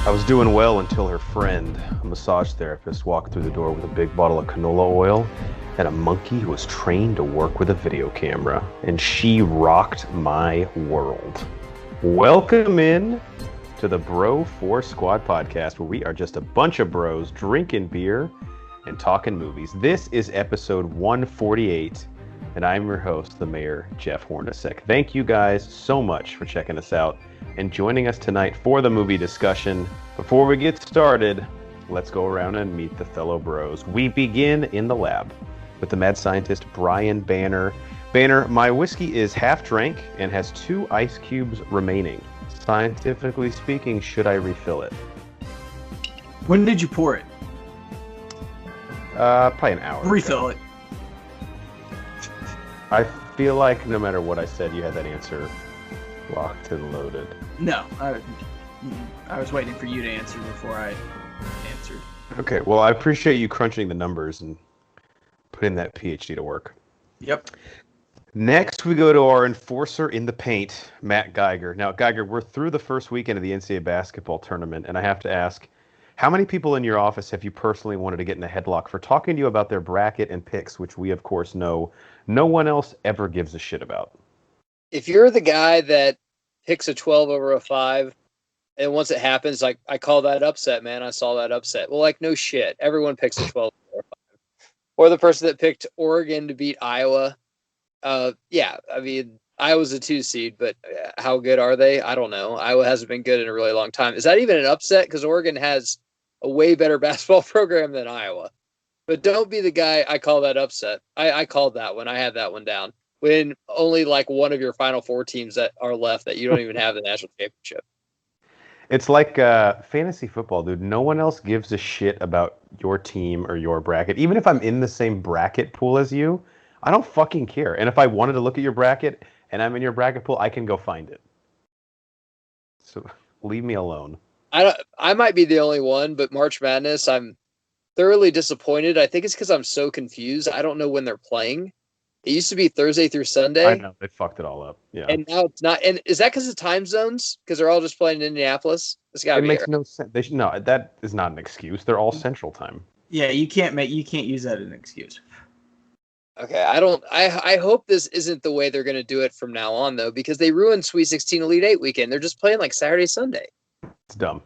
I was doing well until her friend, a massage therapist, walked through the door with a big bottle of canola oil and a monkey who was trained to work with a video camera. And she rocked my world. Welcome in to the Bro 4 Squad podcast, where we are just a bunch of bros drinking beer and talking movies. This is episode 148, and I'm your host, the Mayor, Jeff Hornacek. Thank you guys so much for checking us out and joining us tonight for the movie discussion. Before we get started, let's go around and meet the fellow bros. We begin in the lab with the mad scientist Brian Banner. Banner, my whiskey is half drank and has 2 ice cubes remaining. Scientifically speaking, should I refill it? When did you pour it? Probably an hour Refill ago. it. I feel like no matter what I said, you had that answer locked and loaded. No, I was waiting for you to answer before I answered. Okay, well, I appreciate you crunching the numbers and putting that PhD to work. Yep. Next, we go to our enforcer in the paint, Matt Geiger. Now, Geiger, we're through the first weekend of the NCAA basketball tournament, and I have to ask, how many people in your office have you personally wanted to get in a headlock for talking to you about their bracket and picks, which we, of course, know no one else ever gives a shit about? If you're the guy that picks a 12 over a 5, and once it happens, like, I call that upset, man. I saw that upset. Well, like, no shit. Everyone picks a 12 over a 5. Or the person that picked Oregon to beat Iowa. Yeah, I mean, Iowa's a 2 seed, but how good are they? I don't know. Iowa hasn't been good in a really long time. Is that even an upset? Because Oregon has a way better basketball program than Iowa. But don't be the guy, I call that upset. I called that one. I had that one down. When only like one of your final 4 teams that are left that you don't even have the national championship. It's like fantasy football, dude. No one else gives a shit about your team or your bracket. Even if I'm in the same bracket pool as you, I don't fucking care. And if I wanted to look at your bracket and I'm in your bracket pool, I can go find it. So leave me alone. I might be the only one, but March Madness, I'm thoroughly disappointed. I think it's because I'm so confused. I don't know when they're playing. It used to be Thursday through Sunday. I know, they fucked it all up. Yeah. And now it's not. And is that because of time zones? Because they're all just playing in Indianapolis? It makes no sense. No, that is not an excuse. They're all Central Time. Yeah, you can't use that as an excuse. Okay, I hope this isn't the way they're going to do it from now on, though, because they ruined Sweet 16 Elite 8 weekend. They're just playing like Saturday, Sunday. It's dumb.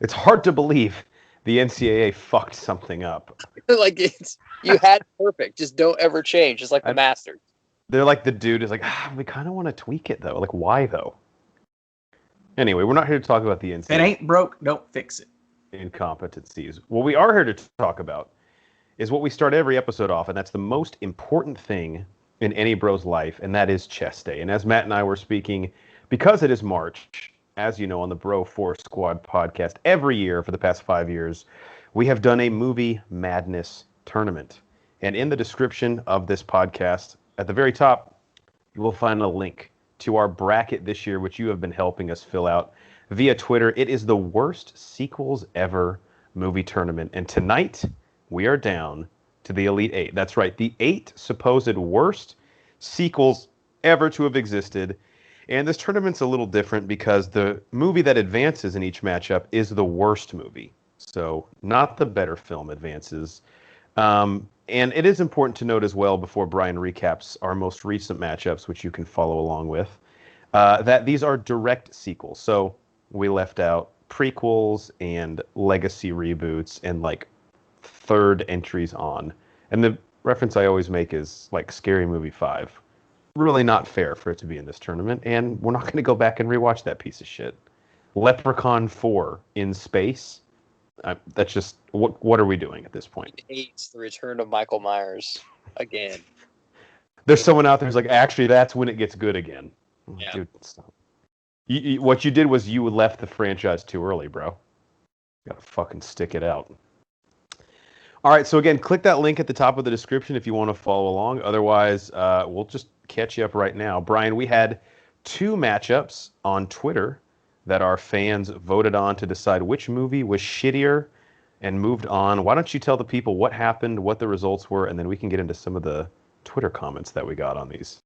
It's hard to believe the NCAA fucked something up. Like, you had perfect. Just don't ever change. Just like the Masters. They're like, the dude is like, we kind of want to tweak it, though. Like, why, though? Anyway, we're not here to talk about the NCAA. If it ain't broke, don't fix it. Incompetencies. What we are here to talk about is what we start every episode off, and that's the most important thing in any bro's life, and that is chest day. And as Matt and I were speaking, because it is March, as you know, on the Bro 4 Squad podcast, every year for the past 5 years, we have done a movie madness tournament. And in the description of this podcast, at the very top, you will find a link to our bracket this year, which you have been helping us fill out via Twitter. It is the worst sequels ever movie tournament. And tonight, we are down to the Elite 8. That's right, the 8 supposed worst sequels ever to have existed. And this tournament's a little different because the movie that advances in each matchup is the worst movie. So not the better film advances. And it is important to note as well, before Brian recaps our most recent matchups, which you can follow along with, that these are direct sequels. So we left out prequels and legacy reboots and like third entries on. And the reference I always make is like Scary Movie 5. Really not fair for it to be in this tournament, and we're not going to go back and rewatch that piece of shit. Leprechaun 4 in space. That's just, what are we doing at this point? It hates the return of Michael Myers again. There's someone out there who's like, actually, that's when it gets good again. Yeah. Dude, stop. What you did was you left the franchise too early, bro. You gotta fucking stick it out. All right, so again, click that link at the top of the description if you want to follow along. Otherwise, we'll just catch you up right now. Brian, we had 2 matchups on Twitter that our fans voted on to decide which movie was shittier and moved on. Why don't you tell the people what happened, what the results were, and then we can get into some of the Twitter comments that we got on these.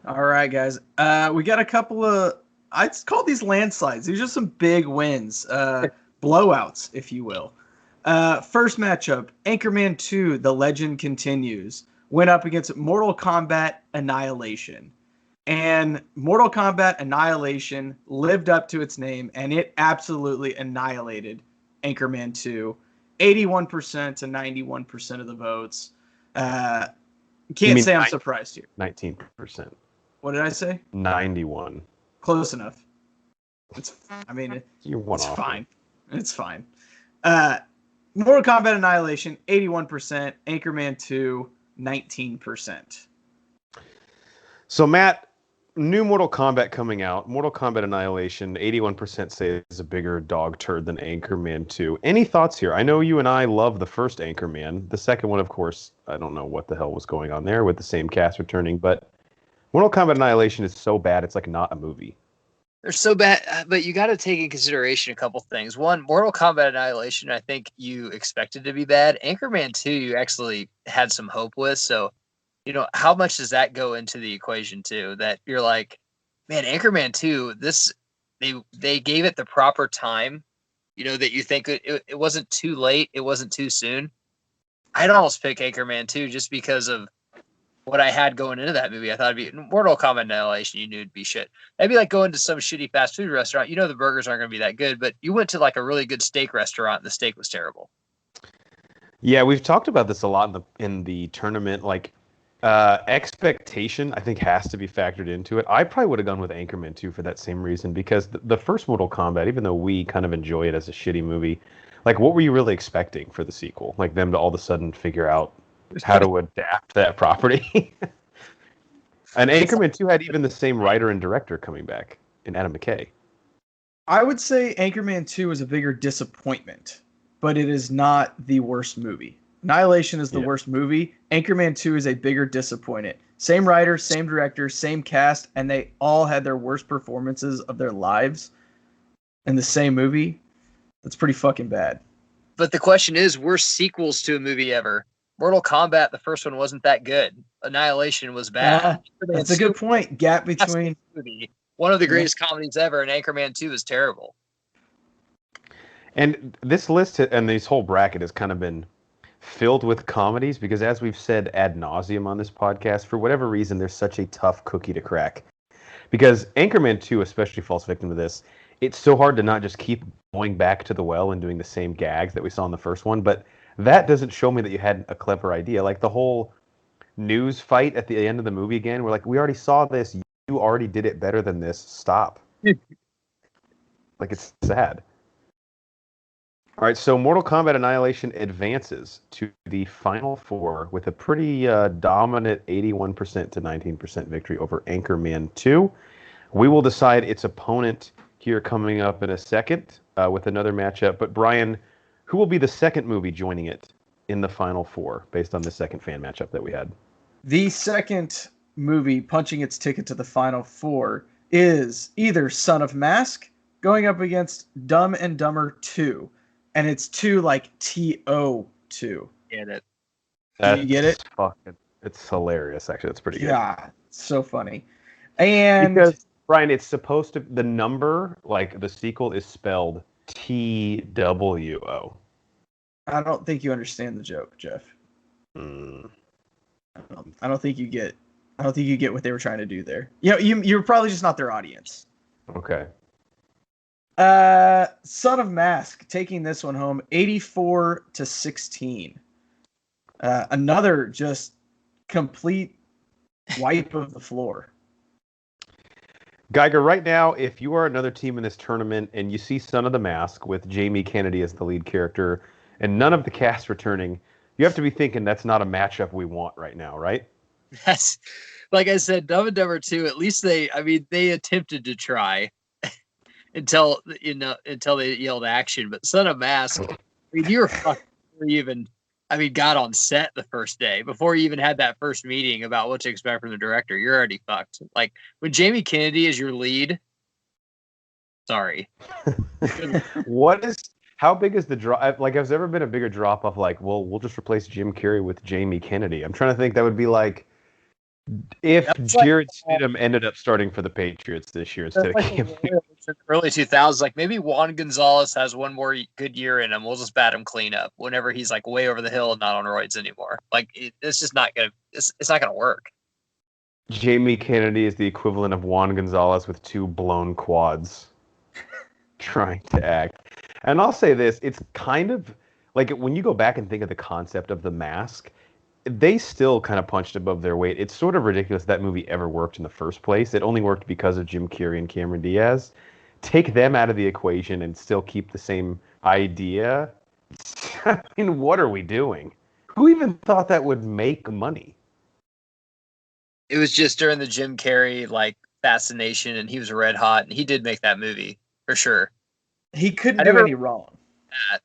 All right, guys. We got a couple of I'd call these landslides. These are some big wins, blowouts, if you will. First matchup, Anchorman 2, The Legend Continues, went up against Mortal Kombat Annihilation. And Mortal Kombat Annihilation lived up to its name, and it absolutely annihilated Anchorman 2. 81% to 91% of the votes. Can't say I'm surprised here. 19%. What did I say? 91. Close enough. You're one it's off. fine. It's fine. Mortal Kombat Annihilation, 81%. Anchorman 2, 19%. So, Matt, new Mortal Kombat coming out. Mortal Kombat Annihilation, 81% say is a bigger dog turd than Anchorman 2. Any thoughts here? I know you and I love the first Anchorman. The second one, of course, I don't know what the hell was going on there with the same cast returning, but Mortal Kombat Annihilation is so bad, it's like not a movie. They're so bad, but you got to take in consideration a couple things. One, Mortal Kombat Annihilation, I think you expected to be bad. Anchorman 2, you actually had some hope with. So, how much does that go into the equation too? That you're like, man, Anchorman 2, they gave it the proper time. That you think it wasn't too late, it wasn't too soon. I'd almost pick Anchorman 2 just because of what I had going into that movie. I thought it'd be Mortal Kombat Annihilation. You knew it'd be shit. That'd be like going to some shitty fast food restaurant. The burgers aren't going to be that good, but you went to like a really good steak restaurant and the steak was terrible. Yeah, we've talked about this a lot in the tournament. Like, expectation, I think, has to be factored into it. I probably would have gone with Anchorman 2 for that same reason, because the first Mortal Kombat, even though we kind of enjoy it as a shitty movie, like, what were you really expecting for the sequel? Like, them to all of a sudden figure out how to adapt that property. And Anchorman 2 had even the same writer and director coming back in Adam McKay. I would say Anchorman 2 is a bigger disappointment, but it is not the worst movie. Annihilation is the worst movie. Anchorman 2 is a bigger disappointment. Same writer, same director, same cast, and they all had their worst performances of their lives in the same movie. That's pretty fucking bad. But the question is, worst sequels to a movie ever? Mortal Kombat, the first one, wasn't that good. Annihilation was bad. That's a good point. Gap between... One of the greatest comedies ever, and Anchorman 2 is terrible. And this list and this whole bracket has kind of been filled with comedies because, as we've said ad nauseum on this podcast, for whatever reason, there's such a tough cookie to crack. Because Anchorman 2 especially falls victim to this. It's so hard to not just keep going back to the well and doing the same gags that we saw in the first one, but that doesn't show me that you had a clever idea. Like the whole news fight at the end of the movie again, we're like, we already saw this. You already did it better than this. Stop. Like, it's sad. All right, so Mortal Kombat Annihilation advances to the Final Four with a pretty dominant 81% to 19% victory over Anchorman 2. We will decide its opponent here coming up in a second with another matchup. But Brian, who will be the second movie joining it in the Final Four based on the second fan matchup that we had? The second movie punching its ticket to the Final Four is either Son of Mask going up against Dumb and Dumber 2. And it's 2 like TO2. Get it. Do you get it? It's hilarious, actually. It's pretty good. Yeah, it's so funny. And because, Brian, it's supposed to, the number, like the sequel, is spelled TWO. I don't think you understand the joke, Jeff. Mm. I don't think you get what they were trying to do there. You're probably just not their audience. Okay. Son of Mask taking this one home, 84 to 16. Another just complete wipe of the floor. Geiger, right now, if you are another team in this tournament and you see Son of the Mask with Jamie Kennedy as the lead character and none of the cast returning, you have to be thinking that's not a matchup we want right now, right? That's, like I said, Dumb and Dumber 2, at least they attempted to try until they yelled action. But Son of Mask, you were fucked before you even, got on set the first day, before you even had that first meeting about what to expect from the director. You're already fucked. Like, when Jamie Kennedy is your lead, sorry. How big is the drop? Like, has there ever been a bigger drop off? Like, well, we'll just replace Jim Carrey with Jamie Kennedy. I'm trying to think. That would be like If That was like, Jared Stidham ended up starting for the Patriots this year instead of like Cam the Newton. early 2000s, like maybe Juan Gonzalez has one more good year in him. We'll just bat him clean up whenever he's like way over the hill and not on roids anymore. Like it's just not gonna. It's not gonna work. Jamie Kennedy is the equivalent of Juan Gonzalez with 2 blown quads trying to act. And I'll say this, it's kind of like when you go back and think of the concept of The Mask, they still kind of punched above their weight. It's sort of ridiculous that movie ever worked in the first place. It only worked because of Jim Carrey and Cameron Diaz. Take them out of the equation and still keep the same idea. I mean, what are we doing? Who even thought that would make money? It was just during the Jim Carrey like fascination, and he was red hot, and he did make that movie for sure. He couldn't do any wrong.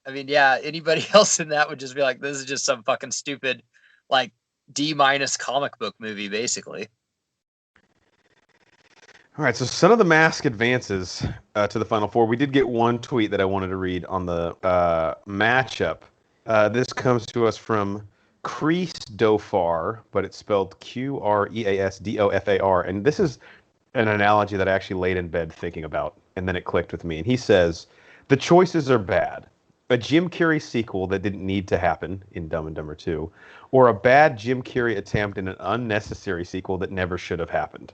I mean, yeah, anybody else in that would just be like, this is just some fucking stupid, like D- comic book movie, basically. All right, so Son of the Mask advances to the Final Four. We did get one tweet that I wanted to read on the matchup. This comes to us from Crease Dofar, but it's spelled Qreasdofar. And this is an analogy that I actually laid in bed thinking about, and then it clicked with me. And he says, the choices are bad. A Jim Carrey sequel that didn't need to happen in Dumb and Dumber 2, or a bad Jim Carrey attempt in an unnecessary sequel that never should have happened.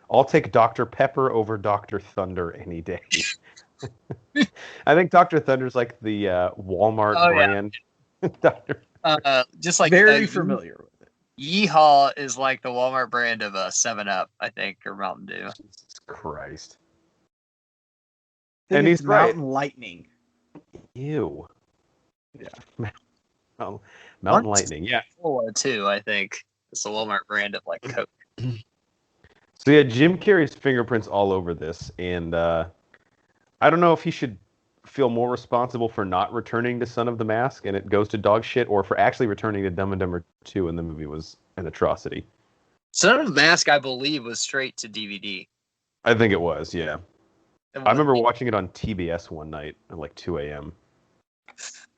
I'll take Dr. Pepper over Dr. Thunder any day. I think Dr. Thunder's like the Walmart brand. Dr. Just like very familiar with it. Yeehaw is like the Walmart brand of 7-Up, I think, or Mountain Dew. Jesus Christ. And he's Mountain Lightning. Ew. Yeah. Mountain Lightning, yeah. Cola too, I think. It's the Walmart brand of like Coke. So yeah, Jim Carrey's fingerprints all over this, and I don't know if he should feel more responsible for not returning to Son of the Mask and it goes to dog shit, or for actually returning to Dumb and Dumber 2 and the movie was an atrocity. Son of the Mask, I believe, was straight to DVD. I think it was, yeah. I remember watching it on TBS one night at like 2 a.m.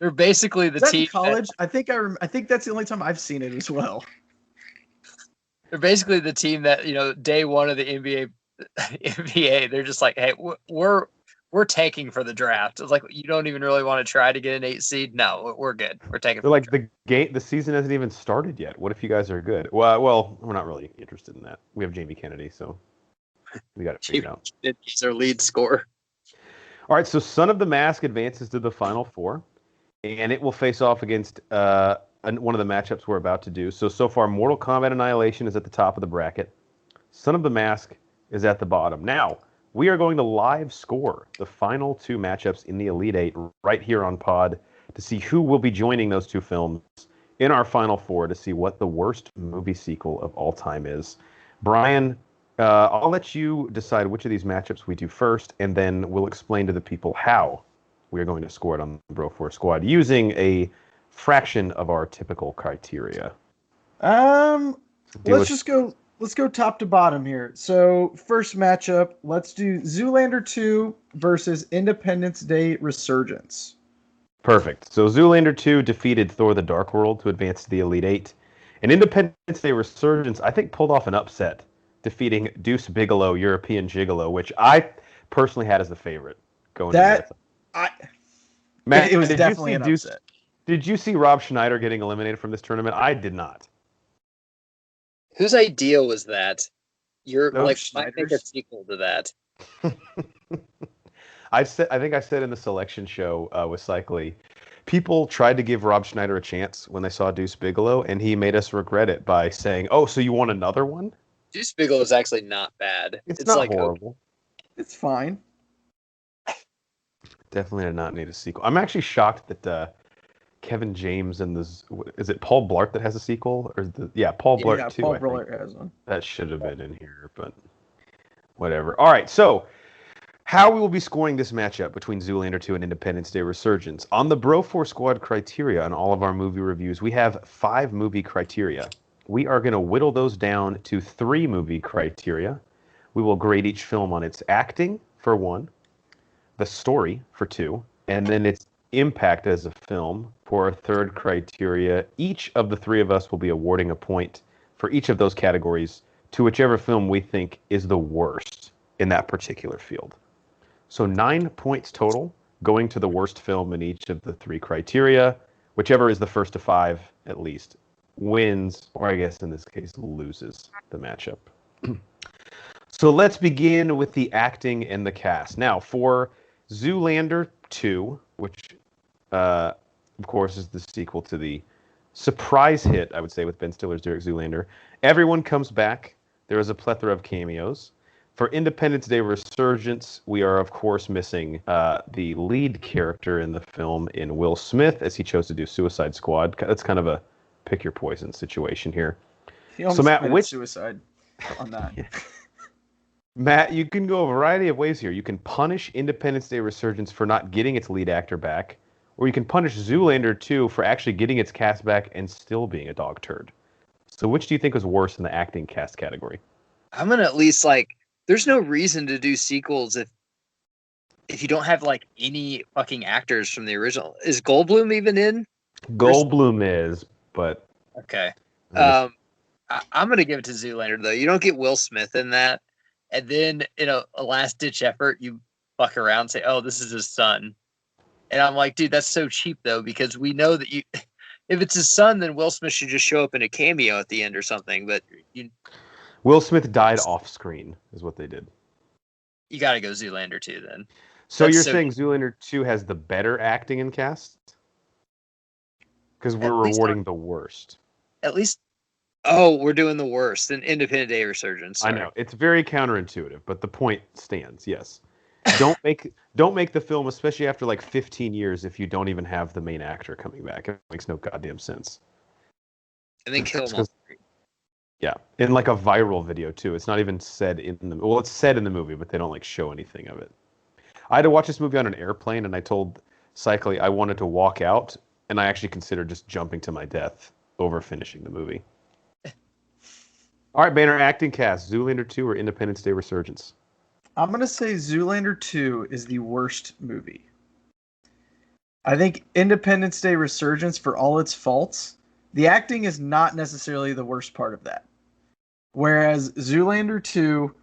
They're basically the team. In college, I think that's the only time I've seen it as well. They're basically the team that, you know, day one of the NBA, they're just like, hey, we're tanking for the draft. It's like, you don't even really want to try to get an 8 seed. No, we're good. We're taking. They're like, the season hasn't even started yet. What if you guys are good? Well, we're not really interested in that. We have Jamie Kennedy, so we got to figure it out. He's our lead scorer. All right, so Son of the Mask advances to the Final Four, and it will face off against one of the matchups we're about to do. So far, Mortal Kombat Annihilation is at the top of the bracket. Son of the Mask is at the bottom. Now, we are going to live score the final 2 matchups in the Elite 8 right here on Pod to see who will be joining those 2 films in our Final Four to see what the worst movie sequel of all time is. Brian, I'll let you decide which of these matchups we do first, and then we'll explain to the people how we are going to score it on the Bro 4 Squad using a fraction of our typical criteria. Let's go top to bottom here. So first matchup, let's do Zoolander 2 versus Independence Day Resurgence. Perfect. So Zoolander 2 defeated Thor the Dark World to advance to the Elite 8. And Independence Day Resurgence, I think, pulled off an upset, defeating Deuce Bigalow, European Gigolo, which I personally had as the favorite going into that. Matt, it was definitely an upset. Did you see Rob Schneider getting eliminated from this tournament? I did not. Whose idea was that? You're Rob like, Schneider's? I think a sequel to that. I think I said in the selection show with Cycly, people tried to give Rob Schneider a chance when they saw Deuce Bigalow, and he made us regret it by saying, "Oh, so you want another one?" Deuce Bigalow is actually not bad. It's not like horrible. It's fine. Definitely did not need a sequel. I'm actually shocked that Kevin James and is it Paul Blart that has a sequel, or Paul Blart too? Paul Blart has one. That should have been in here, but whatever. All right, so how we will be scoring this matchup between Zoolander 2 and Independence Day Resurgence. On the Bro 4 Squad criteria on all of our movie reviews, we have 5 movie criteria. We are going to whittle those down to 3 movie criteria. We will grade each film on its acting for 1, the story for 2, and then its impact as a film for a 3rd criteria. Each of the 3 of us will be awarding a point for each of those categories to whichever film we think is the worst in that particular field. So 9 points total, going to the worst film in each of the 3 criteria. Whichever is the first to 5, at least, wins, or I guess in this case, loses the matchup. So let's begin with the acting and the cast. Now, for Zoolander 2, which, of course, is the sequel to the surprise hit, I would say, with Ben Stiller's Derek Zoolander, everyone comes back. There is a plethora of cameos. For Independence Day Resurgence, we are, of course, missing the lead character in the film in Will Smith, as he chose to do Suicide Squad. That's kind of a pick your poison situation here. He almost committed suicide on that. Yeah. Matt, you can go a variety of ways here. You can punish Independence Day Resurgence for not getting its lead actor back, or you can punish Zoolander 2 for actually getting its cast back and still being a dog turd. So which do you think was worse in the acting cast category? I'm going to at least, there's no reason to do sequels if you don't have, any fucking actors from the original. Is Goldblum even in? Goldblum is, but... Okay. I'm going to give it to Zoolander, though. You don't get Will Smith in that. And then, in a last-ditch effort, you fuck around and say, oh, this is his son. And I'm like, dude, that's so cheap, though, because we know that if it's his son, then Will Smith should just show up in a cameo at the end or something. But Will Smith died off-screen, is what they did. You got to go Zoolander 2, then. So you're saying Zoolander 2 has the better acting and cast? Because we're rewarding the worst. At least... Oh, we're doing the worst. Then Independent Day Resurgence. Sorry. I know. It's very counterintuitive, but the point stands, yes. Don't make the film, especially after 15 years, if you don't even have the main actor coming back. It makes no goddamn sense. And then kill them all. Yeah, in a viral video too. It's not even said in the it's said in the movie, but they don't show anything of it. I had to watch this movie on an airplane, and I told Cycly I wanted to walk out, and I actually considered just jumping to my death over finishing the movie. All right, Banner, acting cast, Zoolander 2 or Independence Day Resurgence? I'm going to say Zoolander 2 is the worst movie. I think Independence Day Resurgence, for all its faults, the acting is not necessarily the worst part of that. Whereas Zoolander 2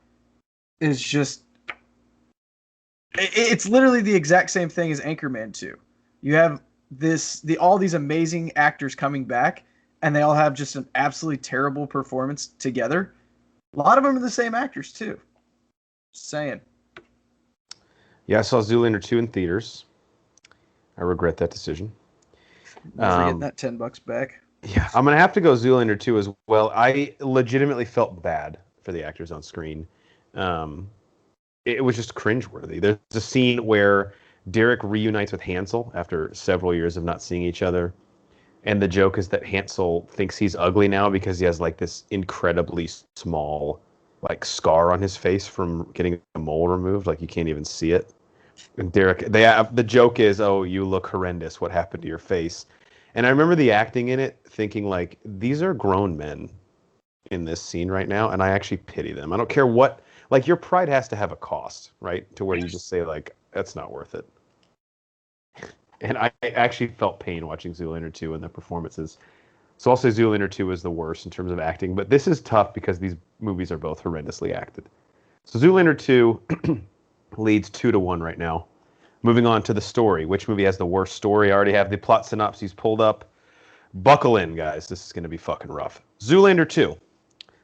is just... It's literally the exact same thing as Anchorman 2. You have all these amazing actors coming back, and they all have just an absolutely terrible performance together. A lot of them are the same actors, too. Just saying. Yeah, I saw Zoolander 2 in theaters. I regret that decision. Never getting that $10 back. Yeah, I'm going to have to go Zoolander 2 as well. I legitimately felt bad for the actors on screen. It was just cringeworthy. There's a scene where Derek reunites with Hansel after several years of not seeing each other. And the joke is that Hansel thinks he's ugly now because he has this incredibly small scar on his face from getting a mole removed. You can't even see it. And Derek, the joke is, oh, you look horrendous. What happened to your face? And I remember the acting in it thinking these are grown men in this scene right now. And I actually pity them. I don't care what, your pride has to have a cost, right? To where you just say that's not worth it. And I actually felt pain watching Zoolander 2 and the performances. So I'll say Zoolander 2 is the worst in terms of acting. But this is tough because these movies are both horrendously acted. So Zoolander 2 leads 2-1 right now. Moving on to the story. Which movie has the worst story? I already have the plot synopses pulled up. Buckle in, guys. This is going to be fucking rough. Zoolander 2.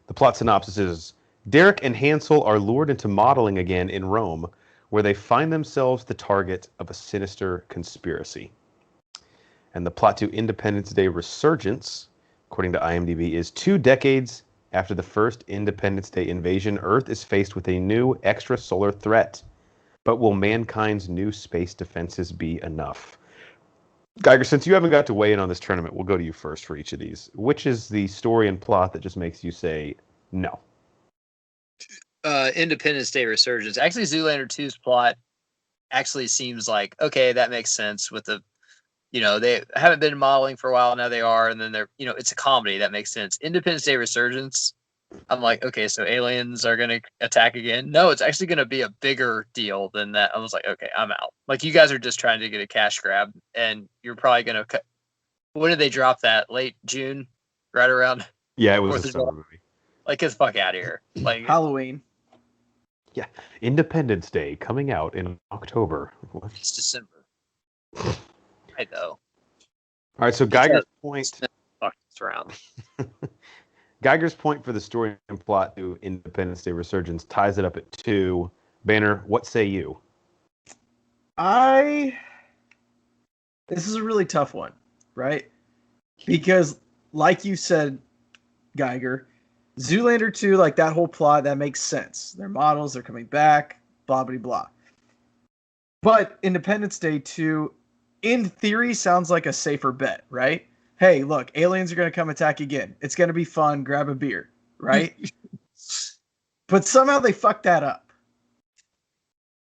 The plot synopsis is, Derek and Hansel are lured into modeling again in Rome, where they find themselves the target of a sinister conspiracy. And the plot to Independence Day Resurgence, according to IMDb, is 2 decades after the first Independence Day invasion, Earth is faced with a new extrasolar threat. But will mankind's new space defenses be enough? Geiger, since you haven't got to weigh in on this tournament, we'll go to you first for each of these. Which is the story and plot that just makes you say no? Independence Day Resurgence. Actually, Zoolander 2's plot actually seems okay, that makes sense with the, they haven't been modeling for a while, now they are, and then they're, it's a comedy, that makes sense. Independence Day Resurgence, I'm okay, so aliens are going to attack again? No, it's actually going to be a bigger deal than that. I was okay, I'm out. You guys are just trying to get a cash grab, and you're probably going to when did they drop that? Late June? Right around... Yeah, it was a summer movie. Like, get the fuck out of here. Like, Halloween. Yeah, Independence Day coming out in October. What? it's December. I know. All right, so Geiger's point. Fuck this around. Geiger's point for the story and plot to Independence Day Resurgence ties it up at 2. Banner, what say you? This is a really tough one, right? Because, like you said, Geiger, Zoolander 2, like that whole plot, that makes sense. They're models, they're coming back, blah, blah, blah. But Independence Day 2, in theory, sounds like a safer bet, right? Hey, look, aliens are going to come attack again. It's going to be fun. Grab a beer, right? But somehow they fucked that up.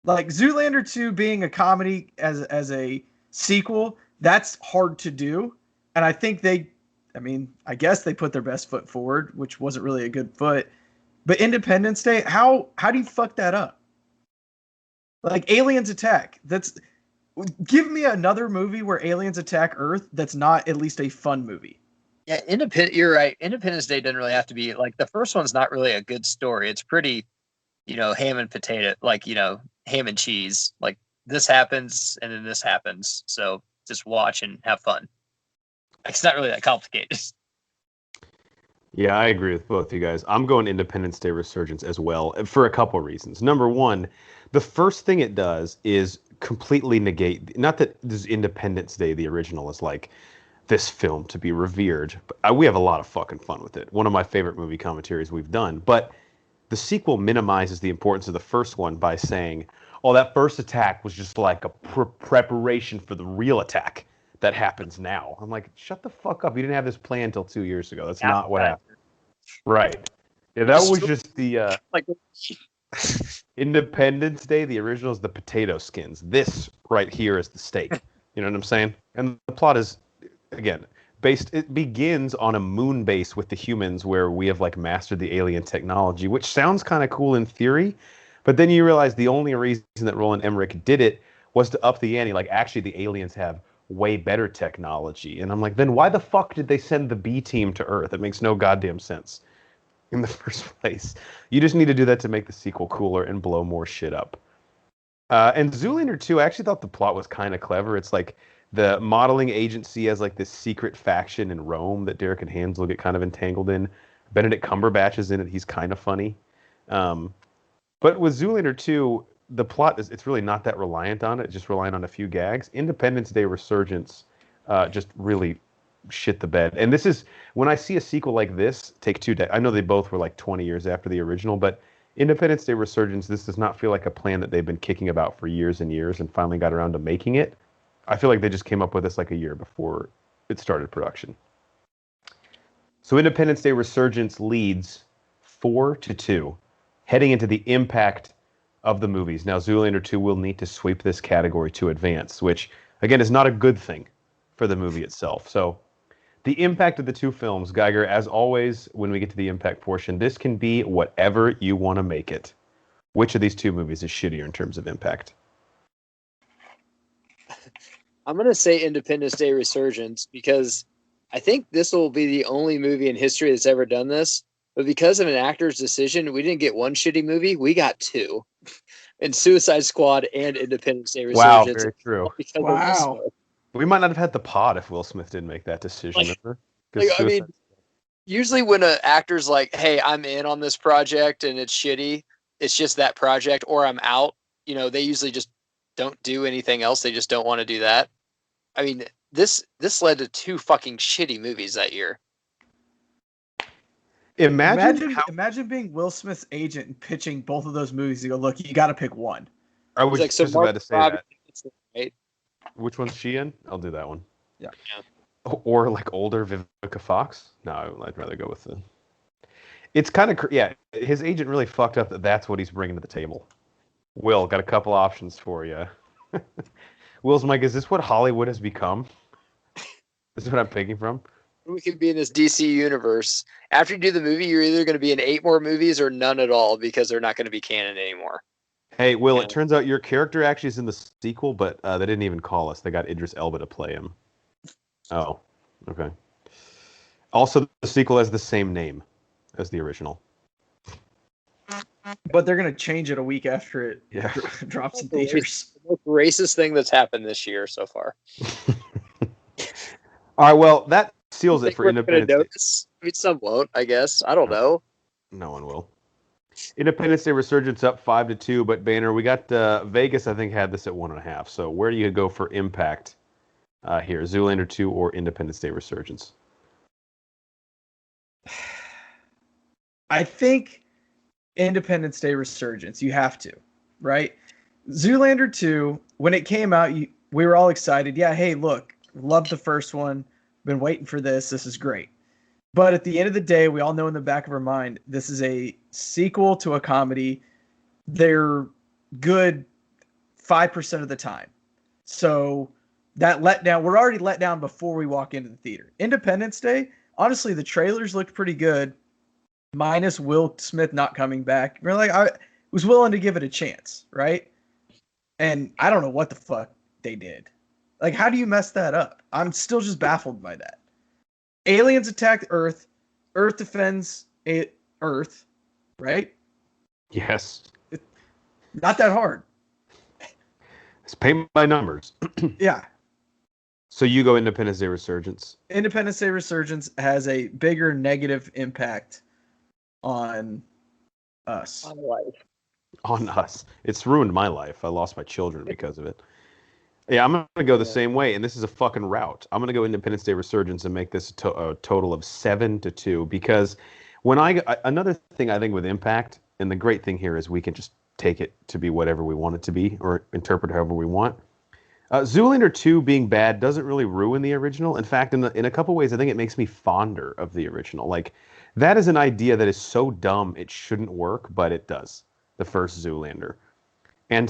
Like Zoolander 2 being a comedy as a sequel, that's hard to do. And I think I guess they put their best foot forward, which wasn't really a good foot. But Independence Day, how do you fuck that up? Like aliens attack. Give me another movie where aliens attack Earth that's not at least a fun movie. Yeah, you're right. Independence Day doesn't really have to be like the first one's not really a good story. It's pretty, ham and potato, like, ham and cheese. Like this happens and then this happens. So just watch and have fun. It's not really that complicated. Yeah, I agree with both you guys. I'm going Independence Day Resurgence as well for a couple reasons. Number one, the first thing it does is completely negate, not that this Independence Day, the original, is like this film to be revered, but we have a lot of fucking fun with it. One of my favorite movie commentaries we've done. But the sequel minimizes the importance of the first one by saying, oh, that first attack was just like a preparation for the real attack that happens now. I'm like, shut the fuck up. You didn't have this plan until 2 years ago. That's not what happened. Right. Yeah, that was just the Independence Day. The original is the potato skins. This right here is the steak. You know what I'm saying? And the plot is, again, it begins on a moon base with the humans where we have like mastered the alien technology, which sounds kind of cool in theory. But then you realize the only reason that Roland Emmerich did it was to up the ante. Like, actually, the aliens have way better technology. And I'm like, then why the fuck did they send the B team to Earth? It makes no goddamn sense in the first place. You just need to do that to make the sequel cooler and blow more shit up. And Zoolander 2, I actually thought the plot was kind of clever. It's like the modeling agency has like this secret faction in Rome that Derek and Hansel get kind of entangled in. Benedict Cumberbatch is in it. He's kind of funny. But with Zoolander 2, the plot it's really not that reliant on it. It's just relying on a few gags. Independence Day Resurgence just really shit the bed. And this is, when I see a sequel like this, take 2 days. I know they both were like 20 years after the original, but Independence Day Resurgence, this does not feel like a plan that they've been kicking about for years and years and finally got around to making it. I feel like they just came up with this like a year before it started production. So Independence Day Resurgence leads 4-2, heading into the impact of the movies. Now, Zoolander 2 will need to sweep this category to advance, which, again, is not a good thing for the movie itself. So, the impact of the 2 films, Geiger, as always, when we get to the impact portion, this can be whatever you want to make it. Which of these 2 movies is shittier in terms of impact? I'm going to say Independence Day Resurgence because I think this will be the only movie in history that's ever done this. But because of an actor's decision, we didn't get 1 shitty movie. We got 2. And Suicide Squad and Independence Day Resurgence. Wow, very true. Wow. We might not have had the pod if Will Smith didn't make that decision. I mean, usually when an actor's like, hey, I'm in on this project and it's shitty, it's just that project, or I'm out, they usually just don't do anything else. They just don't want to do that. I mean, this led to 2 fucking shitty movies that year. Imagine being Will Smith's agent and pitching both of those movies. You go, look, you got to pick one. I was just about to say that. Right? Which one's she in? I'll do that one. Yeah. Or like older Vivica Fox? No, I'd rather go with the. It's kind of his agent really fucked up that that's what he's bringing to the table. Will, got a couple options for you. Will's like, is this what Hollywood has become? This is what I'm picking from. We could be in this DC universe. After you do the movie, you're either going to be in 8 more movies or none at all because they're not going to be canon anymore. Hey, Will, it turns out your character actually is in the sequel, but they didn't even call us. They got Idris Elba to play him. Oh, okay. Also, the sequel has the same name as the original. But they're gonna change it a week after it Yeah. drops in theaters. The most racist thing that's happened this year so far. All right, well, that seals it Think for we're gonna Independence Day. notice? I mean, some won't, I guess. I don't know. No one will. Independence Day Resurgence up 5-2, but Banner, we got Vegas. I think had this at 1.5. So where do you go for impact here? Zoolander 2 or Independence Day Resurgence? I think Independence Day Resurgence. You have to, right? Zoolander 2, when it came out, we were all excited. Yeah, hey, look, loved the first one. Been waiting for this. This is great. But at the end of the day, we all know in the back of our mind, this is a sequel to a comedy. They're good 5% of the time. So that letdown, we're already let down before we walk into the theater. Independence Day, honestly, the trailers looked pretty good, minus Will Smith not coming back. We're like, I was willing to give it a chance, right? And I don't know what the fuck they did. Like, how do you mess that up? I'm still just baffled by that. Aliens attack Earth. Earth defends Earth, right? Yes. Not that hard. It's paint by numbers. Yeah. So you go Independence Day Resurgence. Independence Day Resurgence has a bigger negative impact on us. On life. On us. It's ruined my life. I lost my children because of it. Yeah, I'm going to go the same way, and this is a fucking route. I'm going to go Independence Day Resurgence and make this a total of 7-2, because when another thing I think with impact, and the great thing here is we can just take it to be whatever we want it to be, or interpret however we want. Zoolander 2 being bad doesn't really ruin the original. In fact, in a couple ways, I think it makes me fonder of the original. Like, that is an idea that is so dumb it shouldn't work, but it does. The first Zoolander. And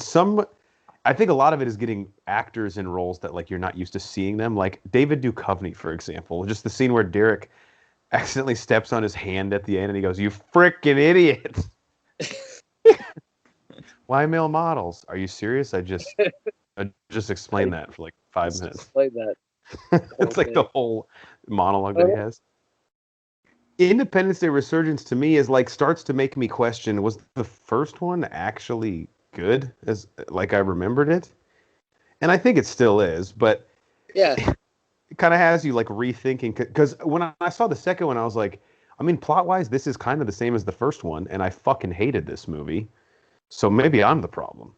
I think a lot of it is getting actors in roles that like you're not used to seeing them. Like David Duchovny, for example. Just the scene where Derek accidentally steps on his hand at the end and he goes, "You frickin' idiot." Why male models? Are you serious? I just explained that for like 5 minutes. Explain that. It's like the whole monologue that he has. Independence Day Resurgence to me is like starts to make me question, was the first one actually good as like I remembered it? And I think it still is, but yeah, it kind of has you like rethinking, because when I saw the second one, I was like, I mean, plot wise, this is kind of the same as the first one, and I fucking hated this movie, so maybe I'm the problem.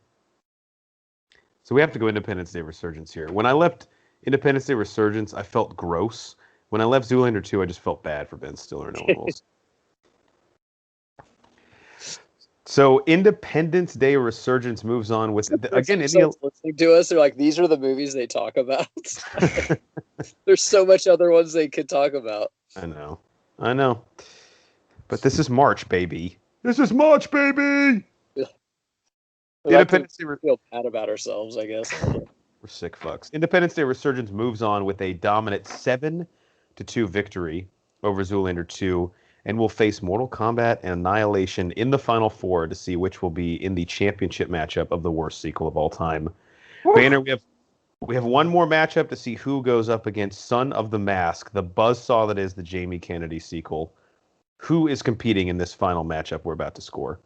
So we have to go Independence Day Resurgence here. When I left Independence Day Resurgence, I felt gross. When I left Zoolander 2, I just felt bad for Ben Stiller and Owen Wilson. So Independence Day Resurgence moves on with again. Listening to us, they're like, these are the movies they talk about. There's so much other ones they could talk about. I know. But this is March, baby. This is March, baby. Independence Day. We feel bad about ourselves, I guess. We're sick fucks. Independence Day Resurgence moves on with a dominant 7-2 victory over Zoolander 2. And will face Mortal Kombat and Annihilation in the Final Four to see which will be in the championship matchup of the worst sequel of all time. Woo! Banner, we have one more matchup to see who goes up against Son of the Mask, the buzzsaw that is the Jamie Kennedy sequel. Who is competing in this final matchup we're about to score?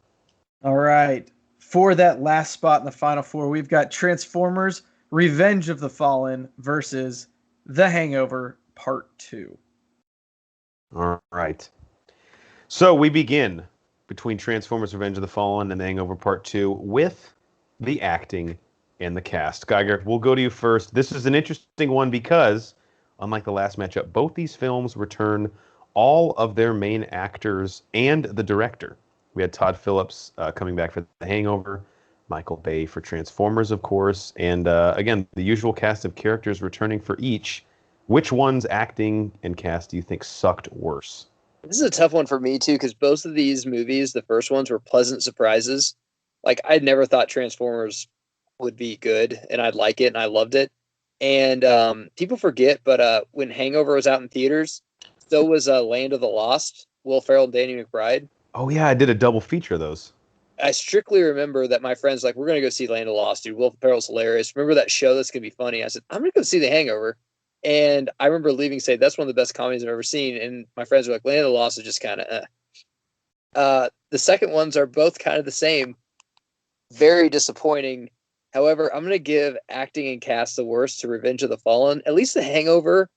All right. For that last spot in the Final Four, we've got Transformers Revenge of the Fallen versus The Hangover Part 2. All right. So we begin between Transformers Revenge of the Fallen and The Hangover Part 2 with the acting and the cast. Geiger, we'll go to you first. This is an interesting one because, unlike the last matchup, both these films return all of their main actors and the director. We had Todd Phillips coming back for The Hangover, Michael Bay for Transformers, of course, and again, the usual cast of characters returning for each. Which one's acting and cast do you think sucked worse? This is a tough one for me, too, because both of these movies, the first ones, were pleasant surprises. Like, I'd never thought Transformers would be good, and I'd like it, and I loved it. And people forget, but when Hangover was out in theaters, so was Land of the Lost, Will Ferrell and Danny McBride. Oh, yeah, I did a double feature of those. I strictly remember that my friends like, we're going to go see Land of the Lost, dude. Will Ferrell's hilarious. Remember that show that's going to be funny? I said, I'm going to go see The Hangover. And I remember leaving, saying, that's one of the best comedies I've ever seen. And my friends were like, Land of the Lost is just kind of The second ones are both kind of the same. Very disappointing. However, I'm going to give acting and cast the worst to Revenge of the Fallen. At least The Hangover,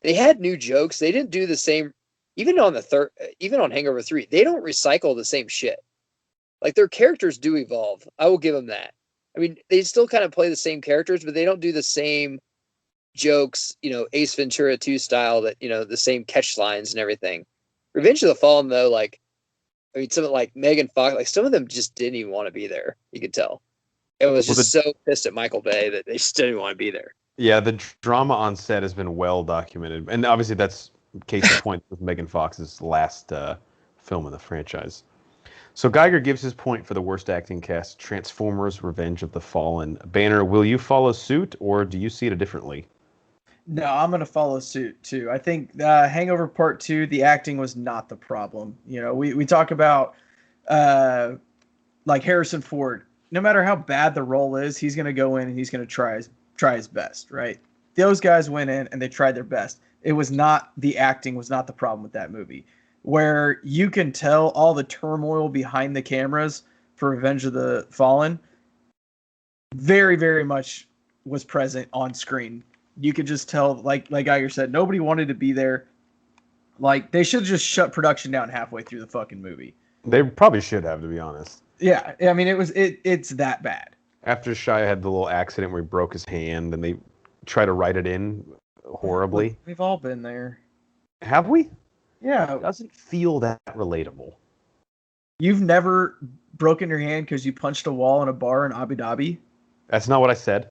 they had new jokes. They didn't do the same. Even on Hangover 3, they don't recycle the same shit. Like, their characters do evolve. I will give them that. I mean, they still kind of play the same characters, but they don't do the same jokes, Ace Ventura 2 style, that, the same catch lines and everything. Revenge of the Fallen, though, some of Megan Fox, some of them just didn't even want to be there. You could tell. It was just so pissed at Michael Bay that they just didn't want to be there. Yeah, the drama on set has been well documented. And obviously that's case in point with Megan Fox's last film in the franchise. So Geiger gives his point for the worst acting cast, Transformers Revenge of the Fallen. Banner, will you follow suit, or do you see it differently? No, I'm going to follow suit, too. I think Hangover Part 2, the acting was not the problem. We talk about, Harrison Ford. No matter how bad the role is, he's going to go in and he's going to try his best, right? Those guys went in and they tried their best. The acting was not the problem with that movie. Where you can tell all the turmoil behind the cameras for Revenge of the Fallen very, very much was present on screen. You could just tell, like Geiger said, nobody wanted to be there. They should have just shut production down halfway through the fucking movie. They probably should have, to be honest. Yeah, I mean, it's that bad. After Shia had the little accident where he broke his hand and they try to write it in horribly. We've all been there. Have we? Yeah. It doesn't feel that relatable. You've never broken your hand because you punched a wall in a bar in Abu Dhabi? That's not what I said.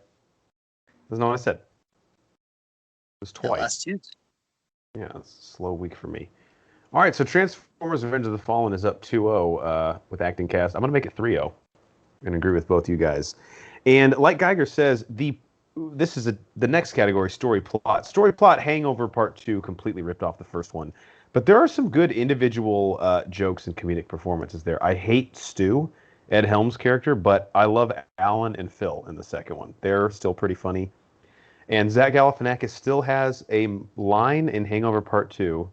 That's not what I said. It was twice. Last Tuesday. Yeah, it's a slow week for me. All right, so Transformers Revenge of the Fallen is up 2-0 with acting cast. I'm going to make it 3-0 and agree with both you guys. And like Geiger says, the next category, story plot. Story plot, Hangover Part 2 completely ripped off the first one. But there are some good individual jokes and comedic performances there. I hate Stu, Ed Helms' character, but I love Alan and Phil in the second one. They're still pretty funny. And Zach Galifianakis still has a line in Hangover Part 2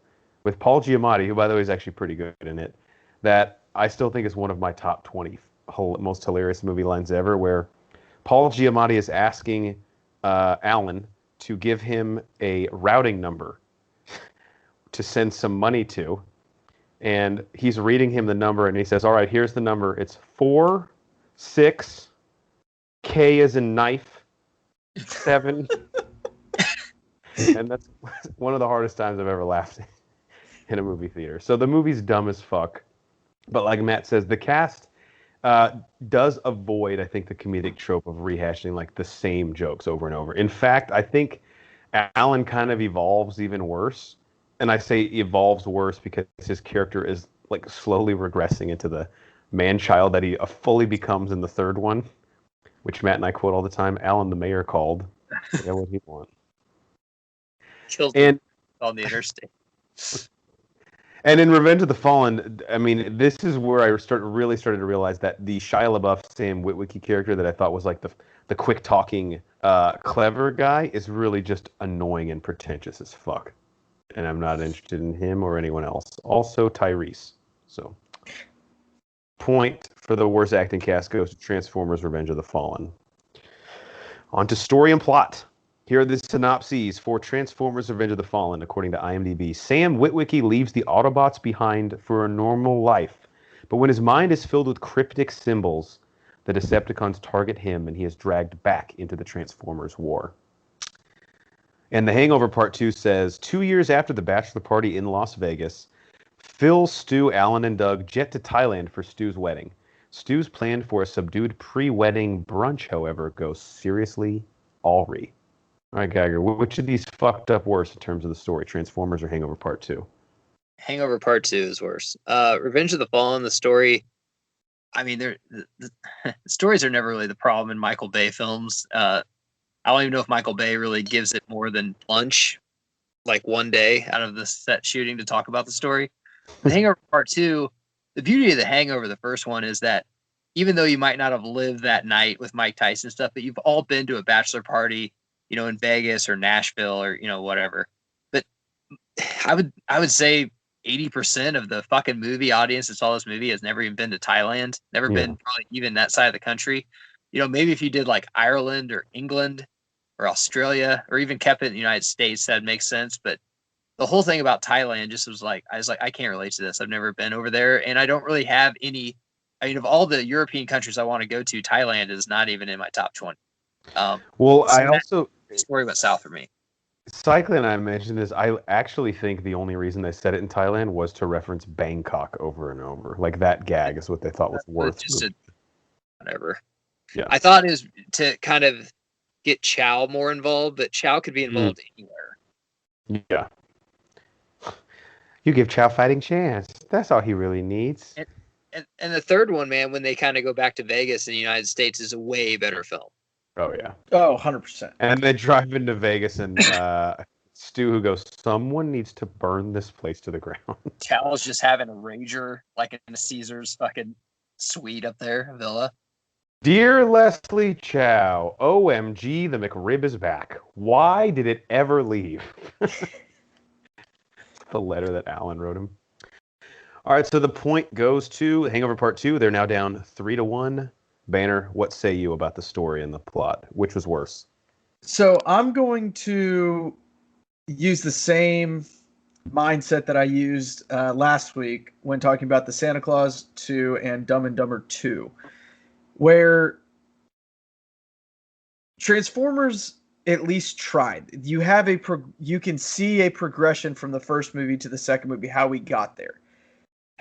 with Paul Giamatti, who, by the way, is actually pretty good in it, that I still think is one of my top 20 most hilarious movie lines ever, where Paul Giamatti is asking Alan to give him a routing number to send some money to, and he's reading him the number, and he says, all right, here's the number. It's 46, K as in knife, 7. And that's one of the hardest times I've ever laughed in a movie theater. So the movie's dumb as fuck. But like Matt says, the cast does avoid, I think, the comedic trope of rehashing the same jokes over and over. In fact, I think Alan kind of evolves even worse. And I say evolves worse because his character is slowly regressing into the man-child that he fully becomes in the third one, which Matt and I quote all the time. Alan the mayor called. Yeah, what he want. Killed him on the interstate. And in Revenge of the Fallen, I mean, this is where I really started to realize that the Shia LaBeouf Sam Witwicky character that I thought was the quick-talking, clever guy is really just annoying and pretentious as fuck. And I'm not interested in him or anyone else. Also, Tyrese. So, point for the worst acting cast goes to Transformers Revenge of the Fallen. On to story and plot. Here are the synopses for Transformers Revenge of the Fallen, according to IMDb. Sam Witwicky leaves the Autobots behind for a normal life. But when his mind is filled with cryptic symbols, the Decepticons target him and he is dragged back into the Transformers war. And The Hangover Part 2 says, 2 years after the bachelor party in Las Vegas, Phil, Stu, Alan, and Doug jet to Thailand for Stu's wedding. Stu's plan for a subdued pre-wedding brunch, however, goes seriously awry. All right, Geiger, which of these fucked up worse in terms of the story, Transformers or Hangover Part 2? Hangover Part 2 is worse. Revenge of the Fallen, the story, I mean, the stories are never really the problem in Michael Bay films. I don't even know if Michael Bay really gives it more than lunch, one day out of the set shooting to talk about the story. The Hangover Part 2, the beauty of The Hangover, the first one, is that even though you might not have lived that night with Mike Tyson stuff, but you've all been to a bachelor party, in Vegas or Nashville or, whatever. But I would say 80% of the fucking movie audience that saw this movie has never even been to Thailand, never been probably even that side of the country. Maybe if you did like Ireland or England or Australia or even kept it in the United States, that makes sense. But the whole thing about Thailand just was like, I can't relate to this. I've never been over there, and I don't really have any. I mean, of all the European countries I want to go to, Thailand is not even in my top 20. Well, I also story went south for me. Cycling and I mentioned this. I actually think the only reason they said it in Thailand was to reference Bangkok over and over. Like that gag is what they thought was worth. Whatever. Yeah. I thought it was to kind of get Chow more involved, but Chow could be involved anywhere. Yeah. You give Chow fighting chance. That's all he really needs. And the third one, man, when they kind of go back to Vegas in the United States, is a way better film. Oh, yeah. Oh, 100%. And they drive into Vegas and Stu who goes, someone needs to burn this place to the ground. Chow's just having a rager like in a Caesar's fucking suite up there, villa. Dear Leslie Chow, OMG, the McRib is back. Why did it ever leave? The letter that Alan wrote him. All right, so the point goes to Hangover Part 2. They're now down 3-1. Banner, what say you about the story and the plot? Which was worse? So I'm going to use the same mindset that I used last week when talking about the Santa Claus 2 and Dumb and Dumber 2, where Transformers at least tried. You have you can see a progression from the first movie to the second movie, how we got there.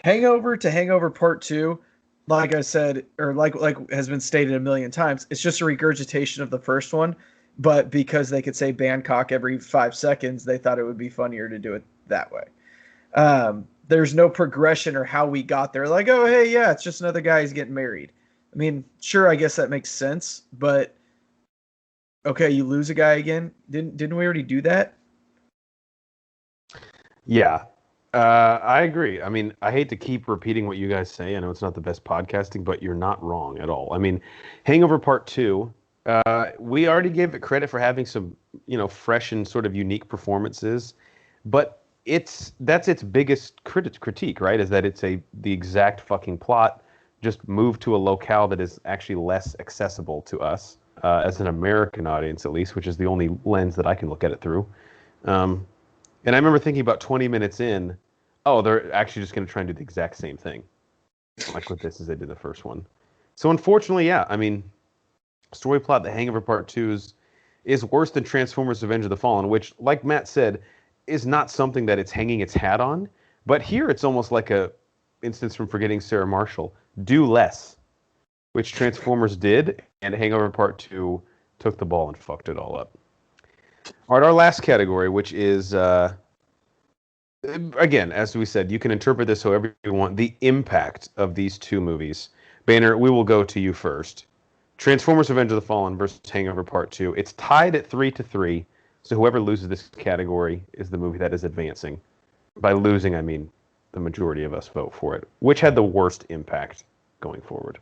Hangover to Hangover Part 2, like I said, or like has been stated a million times, it's just a regurgitation of the first one, but because they could say Bangkok every 5 seconds, they thought it would be funnier to do it that way. There's no progression or how we got there. Like, oh, hey, yeah, it's just another guy who's getting married. I mean, sure, I guess that makes sense, but okay, you lose a guy again? Didn't we already do that? Yeah. I agree. I mean, I hate to keep repeating what you guys say. I know it's not the best podcasting, but you're not wrong at all. I mean, Hangover Part 2, we already gave it credit for having some, fresh and sort of unique performances, but that's its biggest critique, right? Is that it's the exact fucking plot, just moved to a locale that is actually less accessible to us. As an American audience, at least, which is the only lens that I can look at it through. And I remember thinking about 20 minutes in, oh, they're actually just going to try and do the exact same thing. Like with this as they did the first one. So unfortunately, yeah, I mean, story plot, The Hangover Part 2 is worse than Transformers Revenge of the Fallen, which, like Matt said, is not something that it's hanging its hat on. But here it's almost like a instance from Forgetting Sarah Marshall. Do less. Which Transformers did, and Hangover Part 2 took the ball and fucked it all up. All right, our last category, which is, again, as we said, you can interpret this however you want, the impact of these two movies. Banner, we will go to you first. Transformers Revenge of the Fallen versus Hangover Part 2. It's tied at 3-3, so whoever loses this category is the movie that is advancing. By losing, I mean the majority of us vote for it. Which had the worst impact going forward?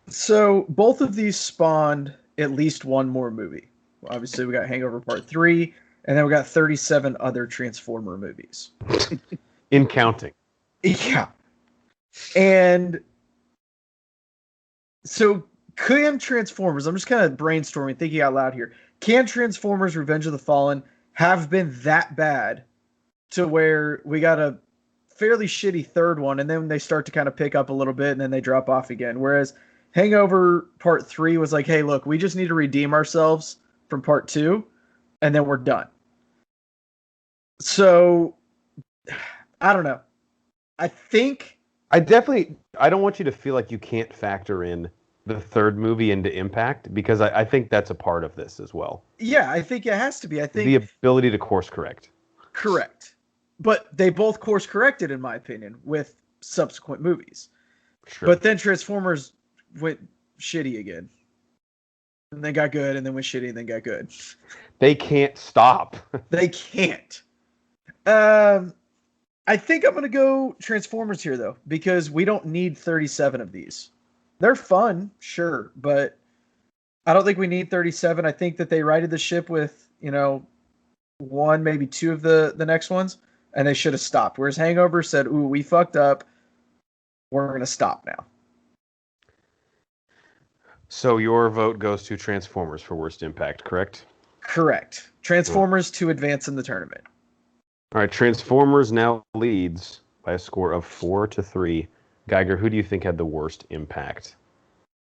So both of these spawned at least one more movie. Obviously, we got Hangover Part 3, and then we got 37 other Transformer movies. In counting. Yeah. And so can Transformers, I'm just kind of brainstorming, thinking out loud here. Can Transformers Revenge of the Fallen have been that bad to where we got a fairly shitty third one, and then they start to kind of pick up a little bit, and then they drop off again? Whereas Hangover Part 3 was like, hey, look, we just need to redeem ourselves from Part 2, and then we're done. So, I don't know. I don't want you to feel like you can't factor in the third movie into impact, because I think that's a part of this as well. Yeah, I think it has to be. I think the ability to course correct. Correct. But they both course corrected, in my opinion, with subsequent movies. Sure. But then Transformers went shitty again. And then got good, and then went shitty, and then got good. They can't stop. They can't. I think I'm going to go Transformers here, though, because we don't need 37 of these. They're fun, sure, but I don't think we need 37. I think that they righted the ship with, one, maybe two of the next ones. and they should have stopped. Whereas Hangover said, "Ooh, we fucked up. We're gonna stop now." So your vote goes to Transformers for worst impact, correct? Correct. Transformers to advance in the tournament. All right, Transformers now leads by a score of 4-3. Geiger, who do you think had the worst impact?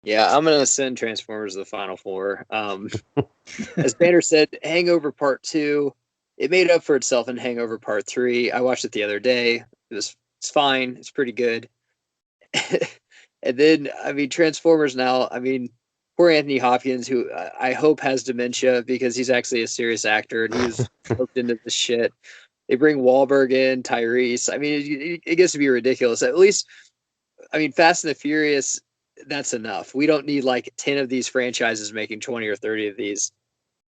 Yeah, I'm gonna send Transformers to the Final Four. As Banner said, Hangover Part Two, it made up for itself in Hangover Part Three. I watched it the other day. It's fine. It's pretty good. And then, I mean, Transformers now. I mean, poor Anthony Hopkins, who I hope has dementia because he's actually a serious actor and he's hooked into this shit. They bring Wahlberg in, Tyrese. I mean, it gets to be ridiculous. At least, I mean, Fast and the Furious, that's enough. We don't need like 10 of these franchises making 20 or 30 of these.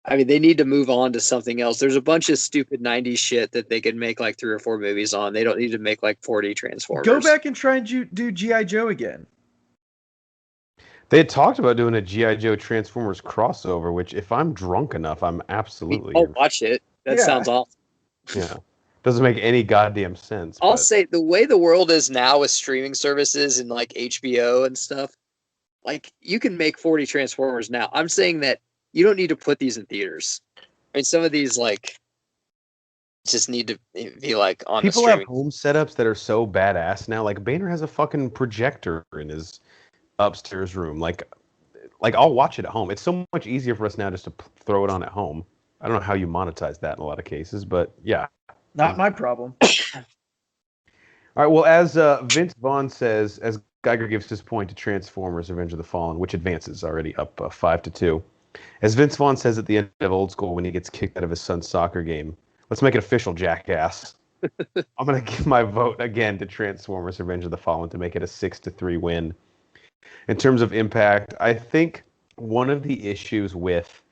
I mean, they need to move on to something else. There's a bunch of stupid 90s shit that they could make like 3 or 4 movies on. They don't need to make like 40 Transformers. Go back and try and do G.I. Joe again. They had talked about doing a G.I. Joe Transformers crossover, which if I'm drunk enough, I'm absolutely... I'll watch it. That sounds awesome. Yeah. Doesn't make any goddamn sense. I'll say the way the world is now with streaming services and like HBO and stuff, like you can make 40 Transformers now. I'm saying that you don't need to put these in theaters. I mean, some of these like just need to be like on People the streaming. have home setups that are so badass now. Like Boehner has a fucking projector in his upstairs room. Like I'll watch it at home. It's so much easier for us now just to throw it on at home. I don't know how you monetize that in a lot of cases, but yeah. Not my problem. All right. Well, as Vince Vaughn says, as Geiger gives his point to Transformers: Revenge of the Fallen, which advances already up 5-2. As Vince Vaughn says at the end of Old School when he gets kicked out of his son's soccer game, let's make it official, jackass. I'm going to give my vote again to Transformers: Revenge of the Fallen to make it a 6-3 win. In terms of impact, I think one of the issues with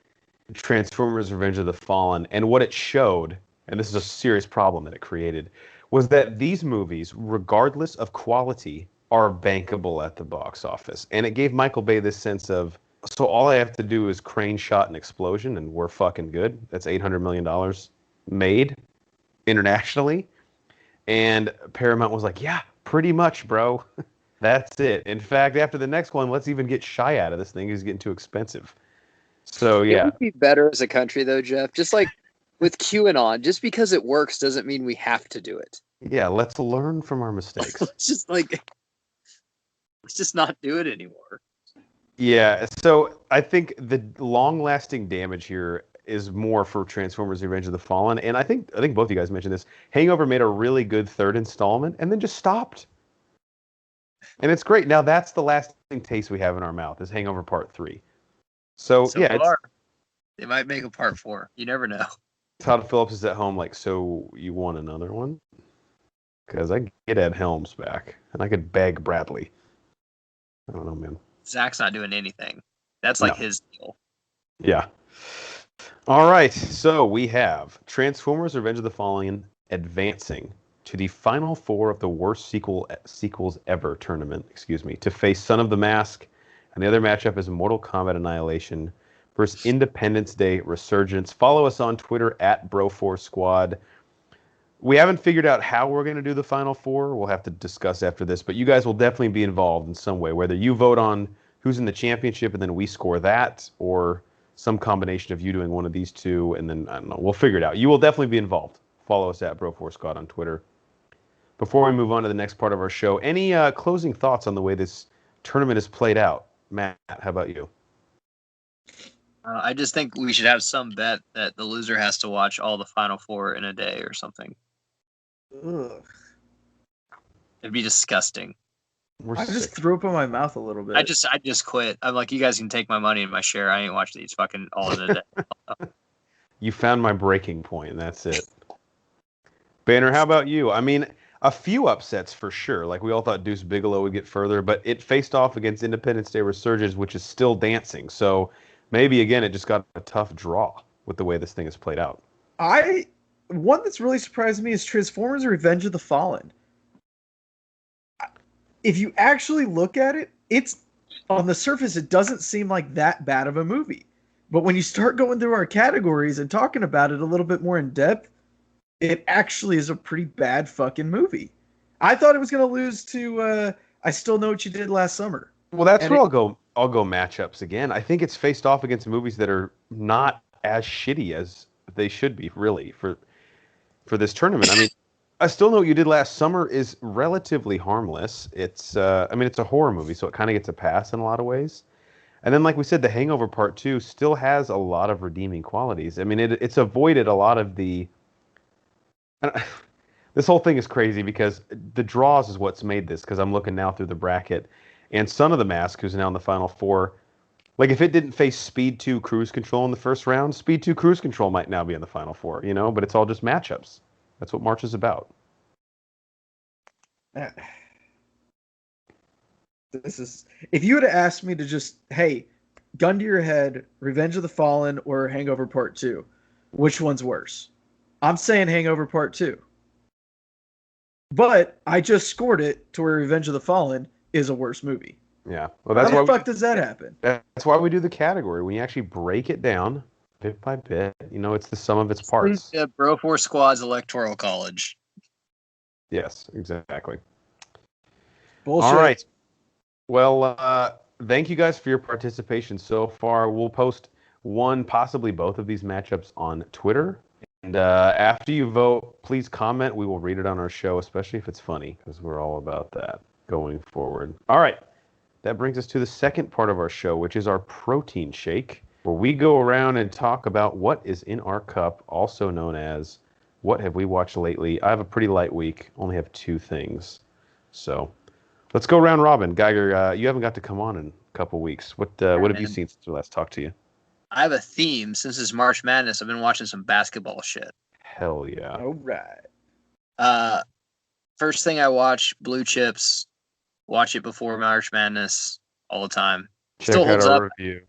Transformers: Revenge of the Fallen and what it showed, and this is a serious problem that it created, was that these movies, regardless of quality, are bankable at the box office. And it gave Michael Bay this sense of, so all I have to do is crane shot an explosion and we're fucking good. That's $800 million made internationally. And Paramount was like, yeah, pretty much, bro. That's it. In fact, after the next one, let's even get shy out of this thing. It's getting too expensive. So, yeah. It would be better as a country, though, Jeff. Just like with QAnon, just because it works doesn't mean we have to do it. Yeah, let's learn from our mistakes. Let's just not do it anymore. Yeah, so I think the long-lasting damage here is more for Transformers: Revenge of the Fallen, and I think both of you guys mentioned this. Hangover made a really good third installment and then just stopped. And it's great. Now that's the lasting taste we have in our mouth is Hangover Part 3. So yeah, they might make a Part 4. You never know. Todd Phillips is at home like, so you want another one? Because I could get Ed Helms back, and I could beg Bradley. I don't know, man. Zach's not doing anything. That's like his deal. Yeah. All right, so we have Transformers: Revenge of the Fallen advancing to the final 4 of the worst sequels ever tournament, to face Son of the Mask, and the other matchup is Mortal Kombat Annihilation versus Independence Day Resurgence. Follow us on Twitter at Bro4Squad. We haven't figured out how we're going to do the final 4. We'll have to discuss after this, but you guys will definitely be involved in some way, whether you vote on who's in the championship and then we score that, or some combination of you doing one of these two, and then, I don't know, we'll figure it out. You will definitely be involved. Follow us at Bro4Squad on Twitter. Before we move on to the next part of our show, any closing thoughts on the way this tournament is played out? Matt, how about you? I just think we should have some bet that the loser has to watch all the Final 4 in a day or something. Ugh. It'd be disgusting. I just threw up in my mouth a little bit. I just quit. I'm like, you guys can take my money and my share. I ain't watching these fucking all in a day. You found my breaking point, and that's it. Banner, how about you? I mean, a few upsets for sure. Like, we all thought Deuce Bigelow would get further, but it faced off against Independence Day Resurgence, which is still dancing. So maybe, again, it just got a tough draw with the way this thing has played out. One that's really surprised me is Transformers: Revenge of the Fallen. If you actually look at it, it's on the surface, it doesn't seem like that bad of a movie. But when you start going through our categories and talking about it a little bit more in depth, it actually is a pretty bad fucking movie. I thought it was going to lose to I Still Know What You Did Last Summer. Well, that's And where it, I'll go matchups again. I think it's faced off against movies that are not as shitty as they should be, really, for this tournament. I mean, I Still Know What You Did Last Summer is relatively harmless. I mean, it's a horror movie, so it kind of gets a pass in a lot of ways. And then, like we said, The Hangover Part Two still has a lot of redeeming qualities. I mean, it's avoided a lot of the. This whole thing is crazy because the draws is what's made this. Because I'm looking now through the bracket, and Son of the Mask, who's now in the final four, like if it didn't face Speed 2 Cruise Control in the first round, Speed 2 Cruise Control might now be in the final four, but it's all just matchups. That's what March is about. this is if you would have asked me to just, hey, gun to your head, Revenge of the Fallen or Hangover Part 2, which one's worse? I'm saying Hangover Part 2. But I just scored it to where Revenge of the Fallen is a worse movie. Yeah. Well, that's How why the fuck does that happen? That's why we do the category. When you actually break it down bit by bit, it's the sum of its parts. Yeah, Broforce Squad's Electoral College. Yes, exactly. Bullshit. All right. Well, thank you guys for your participation so far. We'll post one, possibly both of these matchups on Twitter. And after you vote, please comment. We will read it on our show, especially if it's funny, because we're all about that going forward. All right. That brings us to the second part of our show, which is our protein shake, where we go around and talk about what is in our cup, also known as what have we watched lately. I have a pretty light week, only have 2 things. So let's go round robin. Geiger, you haven't got to come on in a couple weeks. What have you seen since we last talked to you? I have a theme. Since it's March Madness, I've been watching some basketball shit. Hell yeah. All right. First thing I watch, Blue Chips. Watch it before March Madness all the time. Check Still out holds our up. review.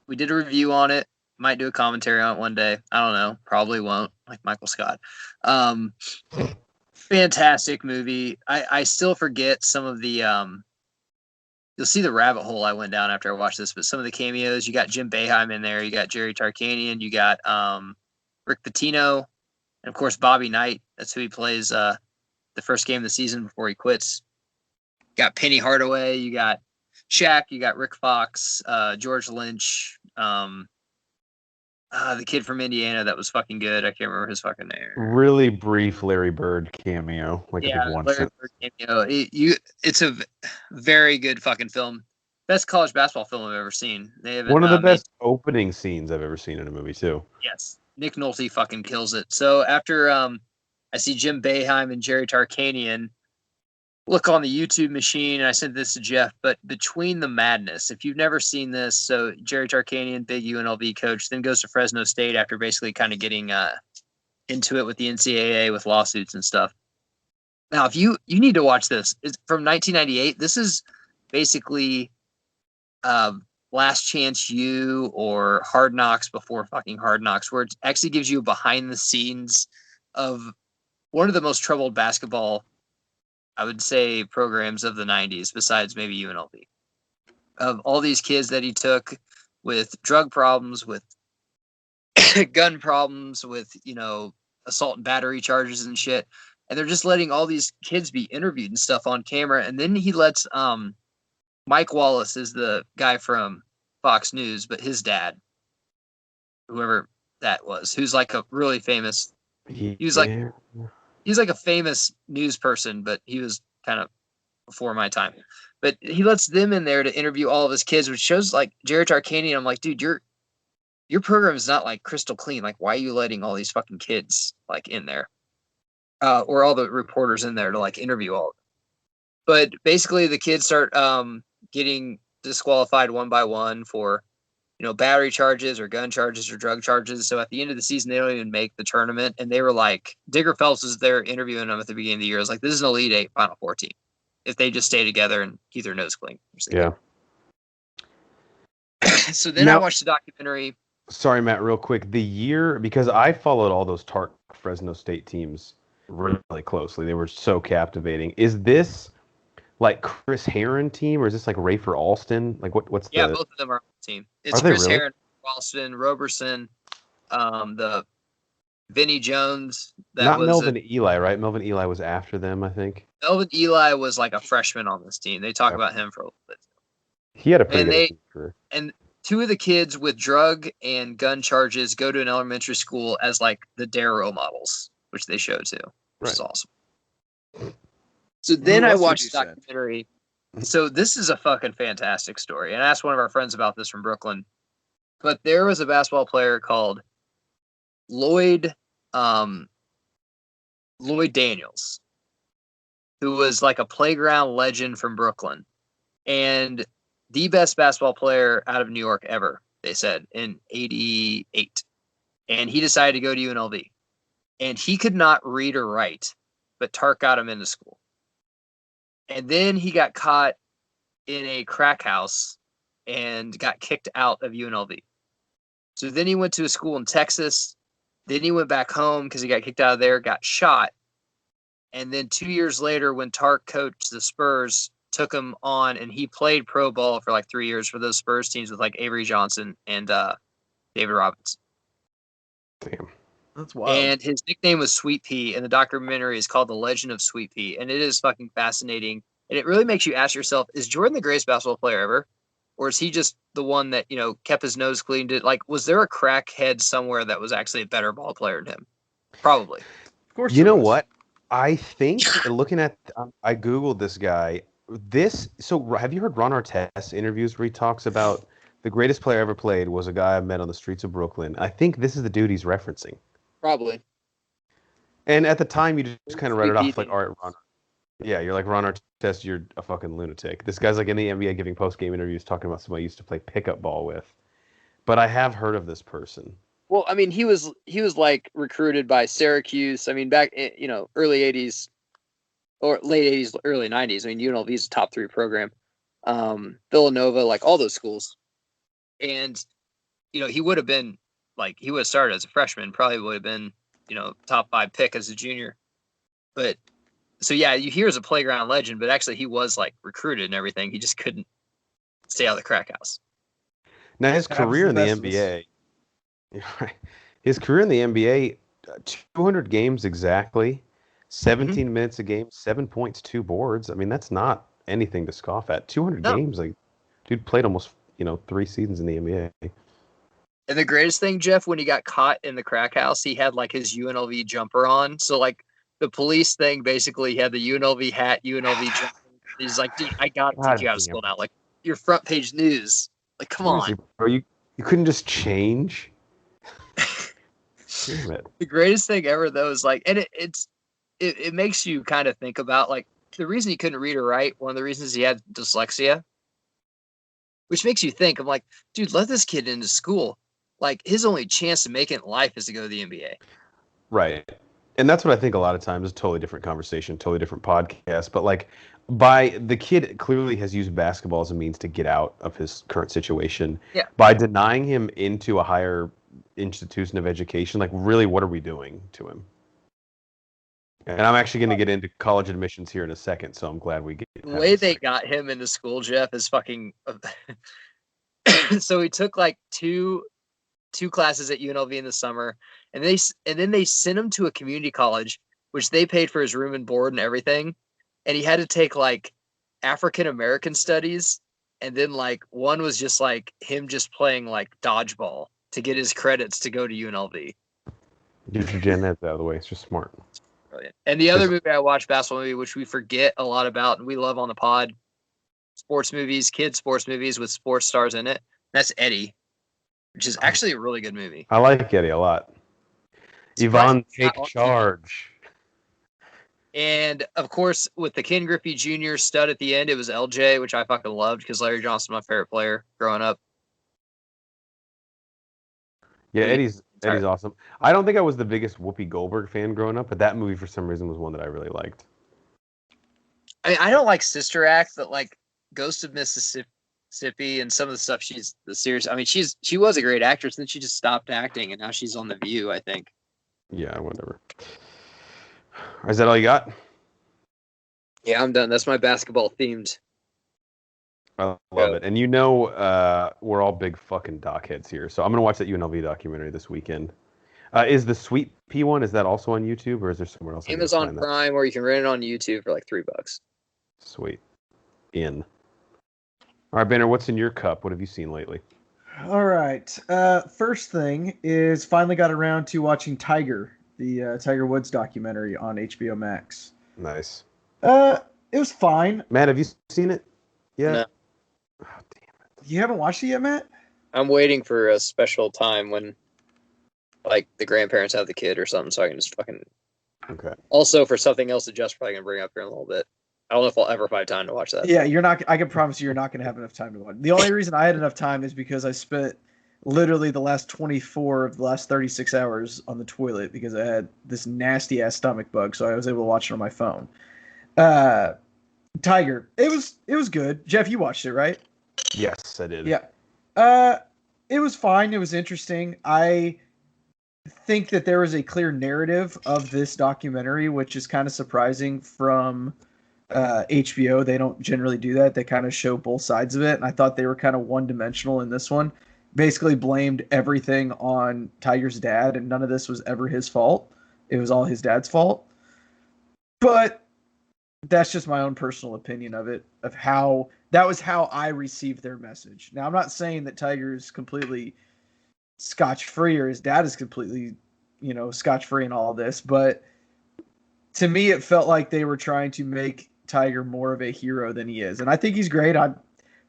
We did a review on it. Might do a commentary on it one day. I don't know. Probably won't, like Michael Scott. Fantastic movie. I still forget some of the you'll see the rabbit hole I went down after I watched this, but some of the cameos, you got Jim Boeheim in there, you got Jerry Tarkanian, you got Rick Pitino, and of course Bobby Knight. That's who he plays the first game of the season before he quits. You got Penny Hardaway, you got Shaq, you got Rick Fox, George Lynch, the kid from Indiana that was fucking good. I can't remember his fucking name. Really brief Larry Bird cameo. I think one Larry Bird cameo. It's a very good fucking film. Best college basketball film I've ever seen. One of the best opening scenes I've ever seen in a movie, too. Yes. Nick Nolte fucking kills it. So after I see Jim Boeheim and Jerry Tarkanian, look on the YouTube machine, and I sent this to Jeff, but Between the Madness, if you've never seen this, so Jerry Tarkanian, big UNLV coach, then goes to Fresno State after basically kind of getting into it with the NCAA with lawsuits and stuff. Now, if you need to watch this. It's from 1998. This is basically Last Chance U or Hard Knocks before fucking Hard Knocks, where it actually gives you a behind the scenes of one of the most troubled basketball, I would say, programs of the 90s, besides maybe UNLV. Of all these kids that he took with drug problems, with gun problems, with, assault and battery charges and shit. And they're just letting all these kids be interviewed and stuff on camera. And then he lets Mike Wallace is the guy from Fox News, but his dad, whoever that was, who's like a really famous, he's like a famous news person, but he was kind of before my time. But he lets them in there to interview all of his kids, which shows like Jerry Tarkanian. I'm like, dude, your program is not like crystal clean. Like, why are you letting all these fucking kids like in there? Or all the reporters in there to like interview all of them. But basically the kids start getting disqualified one by one for, battery charges or gun charges or drug charges. So at the end of the season, they don't even make the tournament. And they were like, Digger Phelps was there interviewing them at the beginning of the year. I was like, this is an Elite Eight Final Four team if they just stay together and keep their nose clean. Yeah. So then I watched the documentary. Sorry, Matt, real quick. The year, because I followed all those Tark Fresno State teams really closely. They were so captivating. Is this like Chris Herron team, or is this like Rafer Alston? Like what's both of them are on the team. It's Chris Herron, Alston, Roberson, Vinny Jones. Not Melvin Ely, right? Melvin Ely was after them, I think. Melvin Ely was like a freshman on this team. They talk about him for a little bit. He had a pretty good career. And two of the kids with drug and gun charges go to an elementary school as like the Dare role models, which they show too, which is awesome. So then I watched the documentary. So this is a fucking fantastic story. And I asked one of our friends about this from Brooklyn. But there was a basketball player called Lloyd Daniels, who was like a playground legend from Brooklyn. And the best basketball player out of New York ever, they said, in 88. And he decided to go to UNLV. And he could not read or write, but Tark got him into school. And then he got caught in a crack house and got kicked out of UNLV. So then he went to a school in Texas. Then he went back home because he got kicked out of there, got shot. And then 2 years later, when Tark coached the Spurs, took him on, and he played pro ball for like 3 years for those Spurs teams with like Avery Johnson and David Robinson. Damn. That's wild. And his nickname was Sweet Pea, and the documentary is called The Legend of Sweet Pea. And it is fucking fascinating. And it really makes you ask yourself, is Jordan the greatest basketball player ever? Or is he just the one that, kept his nose clean? Was there a crackhead somewhere that was actually a better ball player than him? Probably. Of course. You know what? I think looking at, I Googled this guy. So have you heard Ron Artest interviews where he talks about the greatest player ever played was a guy I met on the streets of Brooklyn? I think this is the dude he's referencing. Probably. And at the time, you just kind of read it off like, all right, Ron. Yeah, you're like, Ron Artest, you're a fucking lunatic. This guy's like in the NBA giving post-game interviews talking about somebody I used to play pickup ball with. But I have heard of this person. Well, I mean, he was like recruited by Syracuse. I mean, back early 80s or late 80s, early 90s. I mean, UNLV is a top 3 program. Villanova, like all those schools. And, he would have been he would have started as a freshman, probably would have been, top 5 pick as a junior. But so, yeah, you hear as a playground legend, but actually he was like recruited and everything. He just couldn't stay out of the crack house. Now, his career in the NBA. His career in the NBA, 200 games exactly, 17 minutes a game, 7 points, 2 boards. I mean, that's not anything to scoff at. 200 games, dude played almost 3 seasons in the NBA. And the greatest thing, Jeff, when he got caught in the crack house, he had like his UNLV jumper on. So like the police thing, basically, he had the UNLV hat, UNLV jumper. He's like, dude, I gotta take you out of school now. Like your front page news. Like, come on, bro, you couldn't just change. Damn it. The greatest thing ever, though, is like, and it makes you kind of think about like the reason he couldn't read or write. One of the reasons he had dyslexia, which makes you think. I'm like, dude, let this kid into school. Like his only chance to make it in life is to go to the NBA. Right, and that's what I think. A lot of times, is a totally different conversation, totally different podcast. But like, the kid clearly has used basketball as a means to get out of his current situation. Yeah. By denying him into a higher institution of education, like really, what are we doing to him? And I'm actually going to get into college admissions here in a second, so I'm glad we get the way they got him into school, Jeff, is fucking. So he took like two classes at UNLV in the summer, and then they sent him to a community college, which they paid for his room and board and everything, and he had to take like African American studies, and then like one was just like him just playing like dodgeball to get his credits to go to UNLV. Get your gen eds out of the way. It's just smart. Brilliant. And the other movie I watched, basketball movie, which we forget a lot about and we love on the pod, sports movies, kids sports movies with sports stars in it. That's Eddie, which is actually a really good movie. I like Eddie a lot. Yvonne, take charge. And of course, with the Ken Griffey Jr. stud at the end, it was LJ, which I fucking loved because Larry Johnson, my favorite player growing up. Yeah, Eddie's awesome. I don't think I was the biggest Whoopi Goldberg fan growing up, but that movie for some reason was one that I really liked. I mean, I don't like Sister Act, but like Ghost of Mississippi and some of the stuff the series. I mean, she was a great actress, and then she just stopped acting, and now she's on The View, I think. Yeah, whatever. Is that all you got? Yeah, I'm done. That's my basketball themed. I love it. And we're all big fucking doc heads here. So I'm going to watch that UNLV documentary this weekend. Is the Sweet Pea one, is that also on YouTube, or is there somewhere else I can Amazon find that? Prime, or you can rent it on YouTube for like $3. Sweet. In. All right, Banner, what's in your cup? What have you seen lately? All right. First thing is finally got around to watching Tiger, the Tiger Woods documentary on HBO Max. Nice. It was fine. Matt, have you seen it yet? No. Oh, damn it. You haven't watched it yet, Matt? I'm waiting for a special time when, like, the grandparents have the kid or something, so I can just fucking. Okay. Also, for something else that Jeff's probably gonna bring up here in a little bit. I don't know if I'll ever find time to watch that. Yeah, you're not. I can promise you're not going to have enough time to watch. The only reason I had enough time is because I spent literally the last 24 of the last 36 hours on the toilet because I had this nasty ass stomach bug, so I was able to watch it on my phone. Tiger, it was good. Jeff, you watched it, right? Yes, I did. Yeah. It was fine. It was interesting. I think that there was a clear narrative of this documentary, which is kind of surprising from HBO. They don't generally do that. They kind of show both sides of it, and I thought they were kind of one-dimensional in this one. Basically blamed everything on Tiger's dad, and none of this was ever his fault. It was all his dad's fault. But that's just my own personal opinion of it, of how that was how I received their message. Now, I'm not saying that Tiger is completely scotch-free or his dad is completely, scotch-free in all of this, but to me, it felt like they were trying to make Tiger more of a hero than he is. And I think he's great. I'm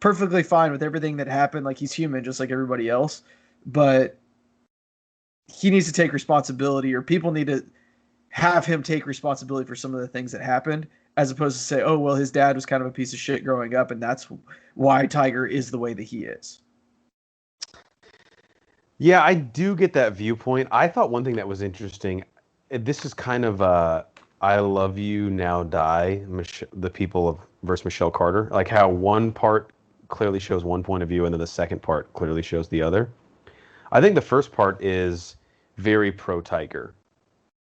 perfectly fine with everything that happened. Like, he's human just like everybody else. But he needs to take responsibility, or people need to have him take responsibility for some of the things that happened, as opposed to say, oh, well, his dad was kind of a piece of shit growing up, and that's why Tiger is the way that he is. Yeah, I do get that viewpoint. I thought one thing that was interesting, this is kind of I Love You Now Die, the people of versus Michelle Carter, like how one part clearly shows one point of view and then the second part clearly shows the other. I think the first part is very pro Tiger,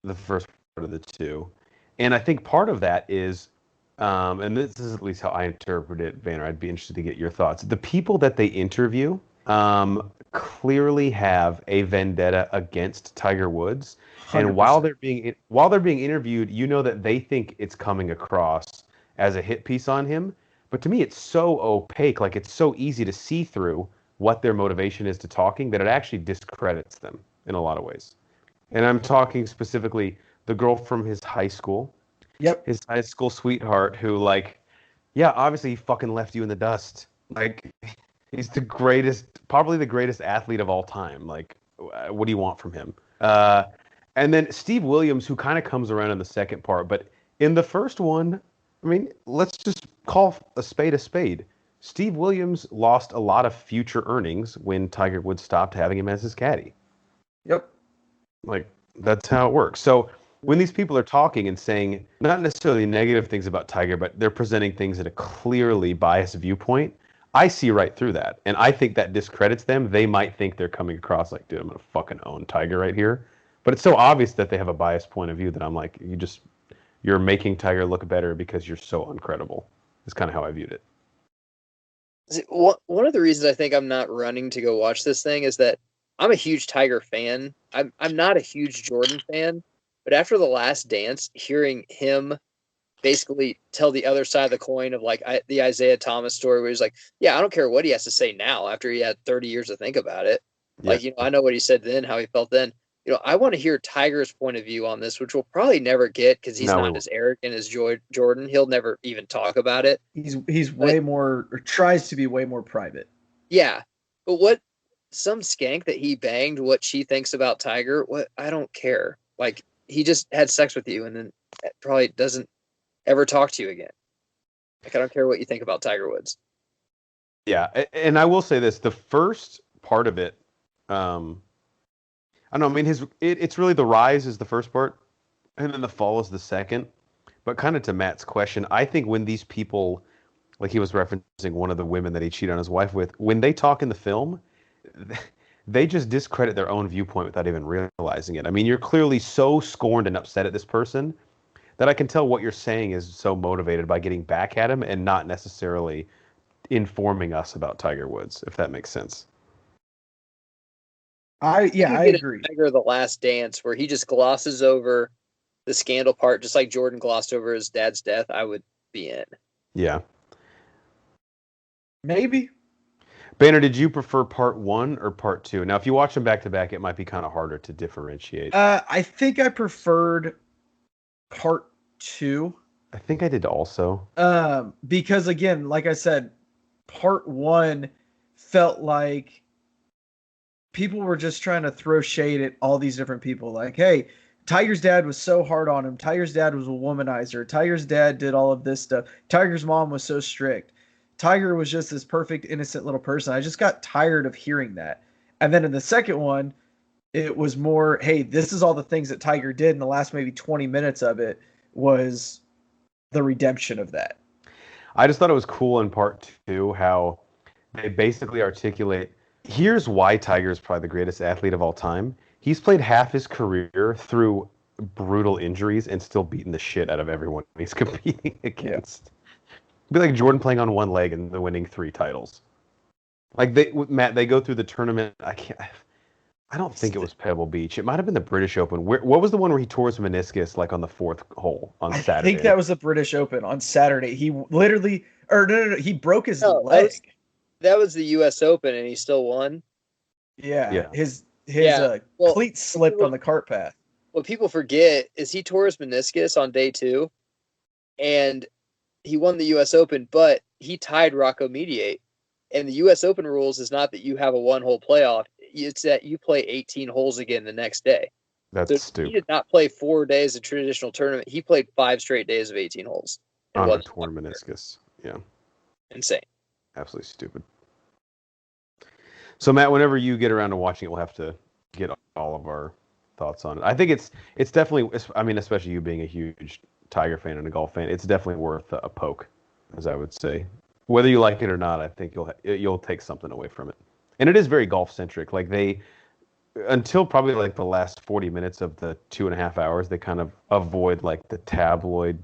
the first part of the two. And I think part of that is, and this is at least how I interpret it, Vanner, I'd be interested to get your thoughts. The people that they interview clearly have a vendetta against Tiger Woods. 100%. And while they're being interviewed, you know that they think it's coming across as a hit piece on him. But to me, it's so opaque, like it's so easy to see through what their motivation is to talking that it actually discredits them in a lot of ways. And I'm talking specifically the girl from his high school. Yep. His high school sweetheart who, like, yeah, obviously he fucking left you in the dust. Like, he's the greatest, probably the greatest athlete of all time. Like, what do you want from him? And then Steve Williams, who kind of comes around in the second part. But in the first one, I mean, let's just call a spade a spade. Steve Williams lost a lot of future earnings when Tiger Woods stopped having him as his caddy. Yep. Like, that's how it works. So when these people are talking and saying not necessarily negative things about Tiger, but they're presenting things in a clearly biased viewpoint, I see right through that. And I think that discredits them. They might think they're coming across like, dude, I'm going to fucking own Tiger right here. But it's so obvious that they have a biased point of view that I'm like, you're making Tiger look better because you're so uncredible. Is kind of how I viewed it. One of the reasons I think I'm not running to go watch this thing is that I'm a huge Tiger fan. I'm not a huge Jordan fan, but after The Last Dance, hearing him basically tell the other side of the coin of like the Isaiah Thomas story, where he's like, yeah, I don't care what he has to say now after he had 30 years to think about it. Yeah. Like, I know what he said then, how he felt then. I want to hear Tiger's point of view on this, which we'll probably never get because he's not as arrogant as Jordan. He'll never even talk about it. He's way more, or tries to be way more private. Yeah. But what some skank that he banged, what she thinks about Tiger, I don't care. Like, he just had sex with you and then probably doesn't ever talk to you again. Like, I don't care what you think about Tiger Woods. Yeah, and I will say this: the first part of it, I don't know. I mean, it's really the rise is the first part, and then the fall is the second. But kind of to Matt's question, I think when these people, like he was referencing one of the women that he cheated on his wife with, when they talk in the film, they just discredit their own viewpoint without even realizing it. I mean, you're clearly so scorned and upset at this person that I can tell what you're saying is so motivated by getting back at him and not necessarily informing us about Tiger Woods, if that makes sense. I agree. Geiger, The Last Dance, where he just glosses over the scandal part, just like Jordan glossed over his dad's death, I would be in. Yeah. Maybe. Banner, did you prefer part 1 or part 2? Now, if you watch them back to back, it might be kind of harder to differentiate. I think I preferred part 2. I think I did also. Because again, like I said, part 1 felt like people were just trying to throw shade at all these different people. Like, hey, Tiger's dad was so hard on him. Tiger's dad was a womanizer. Tiger's dad did all of this stuff. Tiger's mom was so strict. Tiger was just this perfect, innocent little person. I just got tired of hearing that. And then in the second one, it was more, hey, this is all the things that Tiger did. And the last maybe 20 minutes of it was the redemption of that. I just thought it was cool in part 2 how they basically articulate, here's why Tiger is probably the greatest athlete of all time. He's played half his career through brutal injuries and still beating the shit out of everyone he's competing against. It'd be like Jordan playing on one leg and winning 3 titles. Like they go through the tournament. I don't think it was Pebble Beach. It might have been the British Open. What was the one where he tore his meniscus like on the 4th hole on Saturday? I think that was the British Open on Saturday. He literally, he broke his leg. That was the U.S. Open, and he still won. Yeah. His Well, cleat slipped on the cart path. What people forget is he tore his meniscus on day 2, and he won the U.S. Open, but he tied Rocco Mediate. And the U.S. Open rules is not that you have a 1-hole playoff. It's that you play 18 holes again the next day. That's stupid. He did not play 4 days of traditional tournament. He played 5 straight days of 18 holes. On a torn meniscus. Yeah. Insane. Absolutely stupid. So, Matt, whenever you get around to watching it, we'll have to get all of our thoughts on it. I think it's definitely, I mean, especially you being a huge Tiger fan and a golf fan, it's definitely worth a poke, as I would say. Whether you like it or not, I think you'll take something away from it. And it is very golf centric. Like until probably like the last 40 minutes of the 2.5 hours, they kind of avoid like the tabloid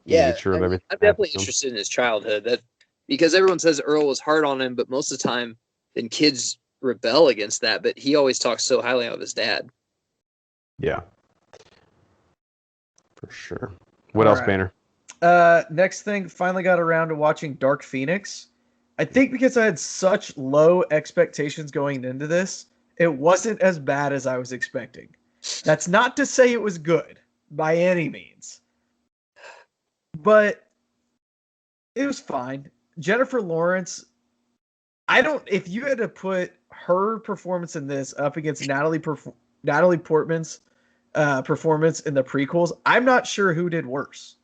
nature of everything. I'm definitely interested in his childhood, because everyone says Earl was hard on him, but most of the time, then kids rebel against that. But he always talks so highly of his dad. Yeah, for sure. What else, Banner? Next thing, finally got around to watching Dark Phoenix. I think because I had such low expectations going into this, it wasn't as bad as I was expecting. That's not to say it was good by any means, but it was fine. Jennifer Lawrence, if you had to put her performance in this up against Natalie Portman's performance in the prequels, I'm not sure who did worse.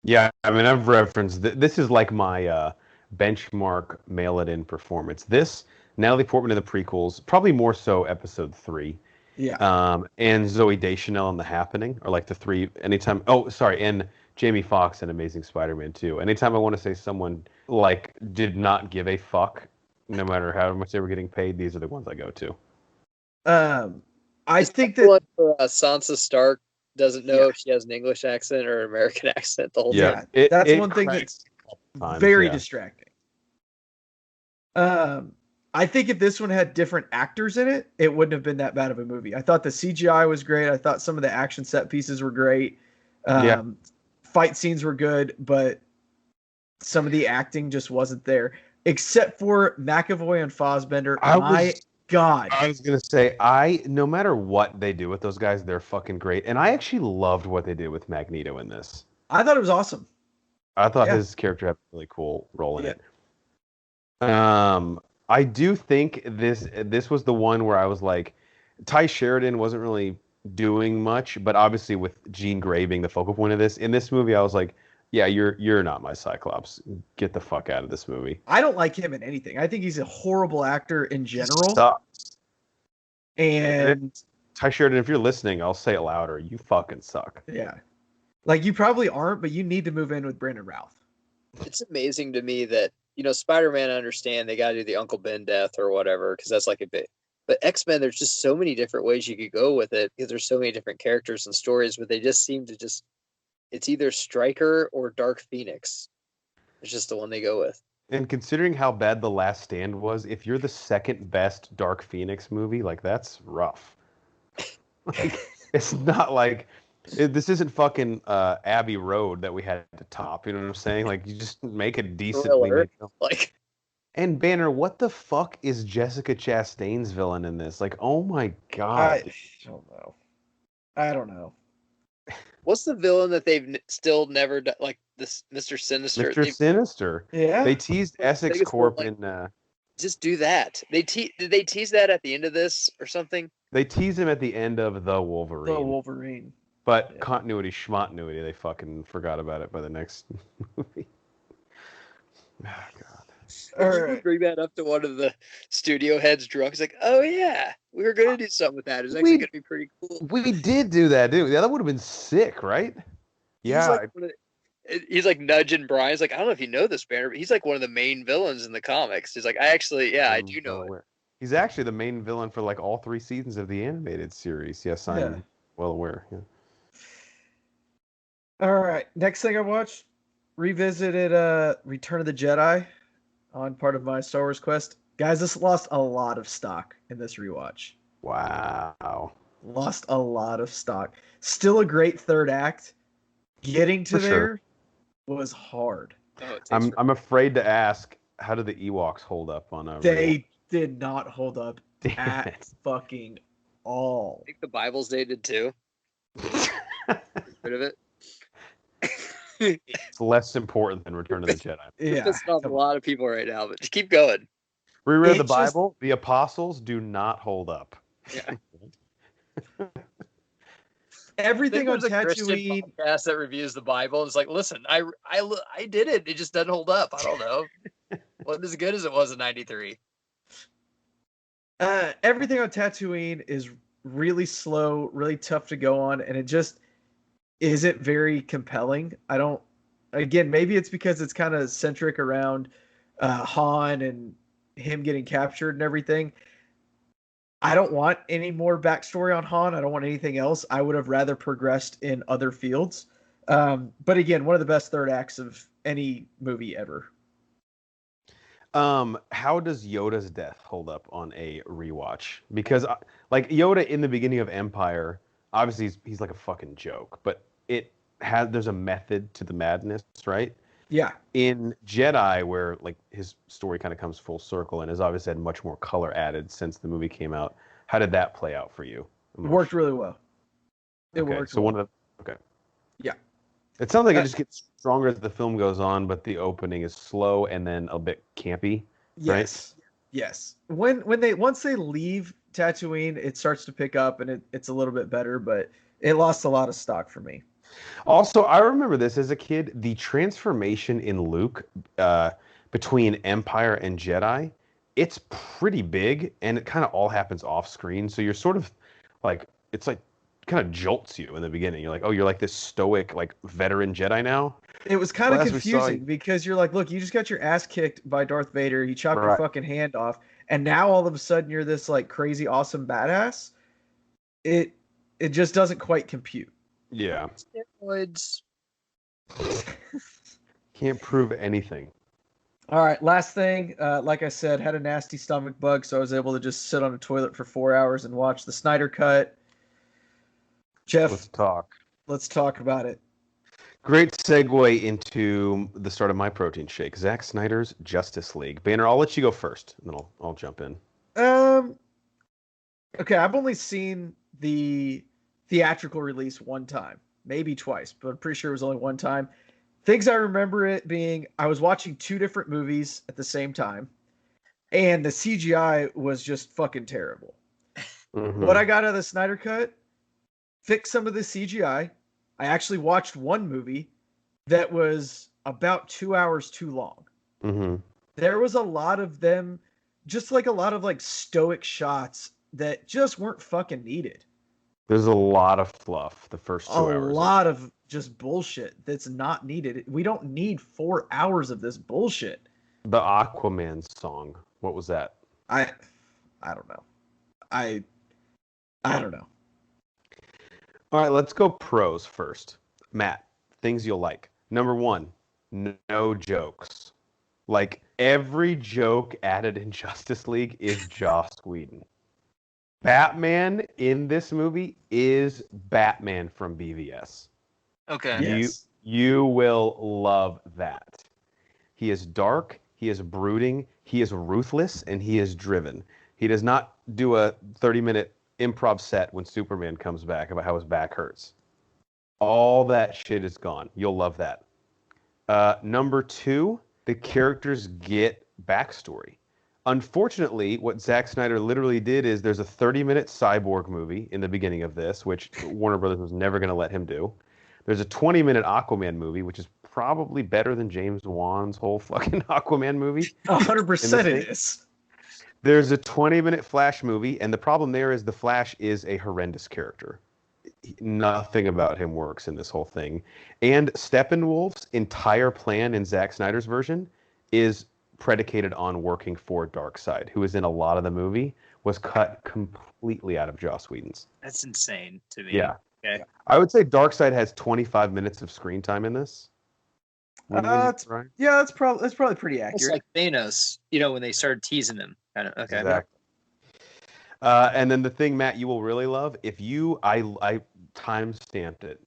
Yeah, I mean, I've referenced this is like my benchmark mail-it-in performance. This, Natalie Portman in the prequels, probably more so episode 3. Yeah. And Zooey Deschanel in The Happening, or like the 3. Anytime. Oh, sorry, and Jamie Foxx in Amazing Spider-Man 2. Anytime I want to say someone like did not give a fuck, no matter how much they were getting paid, these are the ones I go to. I think that Sansa Stark doesn't know if she has an English accent or an American accent the whole time. That's one thing that's very distracting. I think if this one had different actors in it, it wouldn't have been that bad of a movie. I thought the CGI was great. I thought some of the action set pieces were great. Fight scenes were good, but some of the acting just wasn't there. Except for McAvoy and Fassbender. God. I was going to say, no matter what they do with those guys, they're fucking great. And I actually loved what they did with Magneto in this. I thought it was awesome. I thought his character had a really cool role in it. I do think this was the one where I was like, Ty Sheridan wasn't really doing much, but obviously with Jean Grey being the focal point of this, in this movie, I was like, yeah, you're not my Cyclops. Get the fuck out of this movie. I don't like him in anything. I think he's a horrible actor in general. Sucks. And Ty Sheridan, if you're listening, I'll say it louder. You fucking suck. Yeah. Like, you probably aren't, but you need to move in with Brandon Routh. It's amazing to me that, Spider-Man, I understand they got to do the Uncle Ben death or whatever, because that's like a bit. But X-Men, there's just so many different ways you could go with it, because there's so many different characters and stories, but they just seem to it's either Stryker or Dark Phoenix. It's just the one they go with. And considering how bad The Last Stand was, if you're the second best Dark Phoenix movie, like that's rough. Like, it's not like this isn't fucking Abbey Road that we had to top. You know what I'm saying? Like you just make a decently Thriller. made film. Like, And Banner, what the fuck is Jessica Chastain's villain in this? Like, oh my I god. don't know. I don't know. what's the villain that they've still never done? Like this Mr. Sinister. Mr. Sinister. Yeah. They teased Essex Biggest Corp one, in Just do that. Did they tease that at the end of this or something? they teased him at the end of The Wolverine. The Wolverine. But Yeah. continuity, schmontinuity, they fucking forgot about it by the next movie. Oh, God. All You right. bring that up to one of the studio heads drunk. He's like, "Oh yeah, we were gonna do something with that. It was actually gonna be pretty cool." We did do that, didn't we? Yeah, that would have been sick, right? Yeah. He's like nudging Brian. He's like, "I don't know if you know this, Banner, but he's like one of the main villains in the comics." He's like, "I do know well it." aware. He's actually the main villain for like all 3 seasons of the animated series. Yes, I'm well aware. Yeah. All right. Next thing I watched, revisited Return of the Jedi on part of my Star Wars quest. Guys, this lost a lot of stock in this rewatch. Wow. Lost a lot of stock. Still a great third act. Getting to For sure. there was hard. Oh, it takes I'm afraid to ask, how do the Ewoks hold up on a They did not hold up Damn at it. fucking all. I think the Bible's dated too. Get rid of it. It's less important than Return of the Jedi. Yeah. Pissing off a lot of people right now, but just keep going. Reread the It just- Bible. The apostles do not hold up. Yeah. Everything on There's a Christian Tatooine. podcast that reviews the Bible. And it's like, listen, I did it. It just doesn't hold up. I don't know. Wasn't as good as it was in '93. Everything on Tatooine is really slow, really tough to go on, and it just isn't very compelling. Again, maybe it's because it's kind of centric around Han and him getting captured and everything. I don't want any more backstory on Han. I don't want anything else. I would have rather progressed in other fields. But again, one of the best third acts of any movie ever. How does Yoda's death hold up on a rewatch? Because like Yoda in the beginning of Empire, obviously he's like a fucking joke, but there's a method to the madness, right? Yeah. In Jedi, where like his story kind of comes full circle and has obviously had much more color added since the movie came out. How did that play out for you? It worked really well. It Okay, worked. so well. one of the okay. Yeah. It sounds like it just gets stronger as the film goes on, but the opening is slow and then a bit campy. Yes. Yes. Once they leave Tatooine, it starts to pick up and it's a little bit better, but it lost a lot of stock for me. Also, I remember this as a kid, the transformation in Luke between Empire and Jedi, it's pretty big and it kind of all happens off screen. So you're sort of like, it's like kind of jolts you in the beginning. You're like, oh, you're like this stoic, like veteran Jedi now. It was kind of Well, as we saw- confusing because you're like, look, you just got your ass kicked by Darth Vader. He chopped your Right. fucking hand off. And now all of a sudden you're this like crazy awesome badass. It just doesn't quite compute. Yeah. Steroids. Can't prove anything. All right, last thing. Like I said, had a nasty stomach bug, so I was able to just sit on a toilet for 4 hours and watch the Snyder Cut. Jeff, Let's talk. let's talk about it. Great segue into the start of my protein shake. Zack Snyder's Justice League. Banner, I'll let you go first, and then I'll jump in. Okay, I've only seen the theatrical release one time, maybe twice, but I'm pretty sure it was only one time. Things I remember it being, I was watching 2 different movies at the same time, and the CGI was just fucking terrible. Mhm. What I got out of the Snyder Cut, fixed some of the CGI. I actually watched one movie that was about 2 hours too long. Mhm. There was a lot of them, just like a lot of like stoic shots that just weren't fucking needed. There's a lot of fluff the first 2 A hours. lot of just bullshit that's not needed. We don't need 4 hours of this bullshit. The Aquaman song. What was that? I don't know. I don't know. All right, let's go pros first. Matt, things you'll like. Number 1, no jokes. Like Every joke added in Justice League is Joss Whedon. Batman in this movie is Batman from BVS. Okay. Yes. You will love that. He is dark, he is brooding, he is ruthless, and he is driven. He does not do a 30-minute improv set when Superman comes back about how his back hurts. All that shit is gone. You'll love that. Number 2, the characters get backstory. Unfortunately, what Zack Snyder literally did is there's a 30-minute Cyborg movie in the beginning of this, which Warner Brothers was never going to let him do. There's a 20-minute Aquaman movie, which is probably better than James Wan's whole fucking Aquaman movie. 100% it is. There's a 20-minute Flash movie, and the problem there is the Flash is a horrendous character. Nothing about him works in this whole thing. And Steppenwolf's entire plan in Zack Snyder's version is predicated on working for Darkseid, who is in a lot of the movie, was cut completely out of Joss Whedon's. That's insane to me. Yeah. Okay. I would say Darkseid has 25 minutes of screen time in this. Yeah, that's probably pretty It's accurate. like Thanos, when they started teasing him. Kind of. Okay. Exactly. And then the thing, Matt, you will really love, I time-stamped it.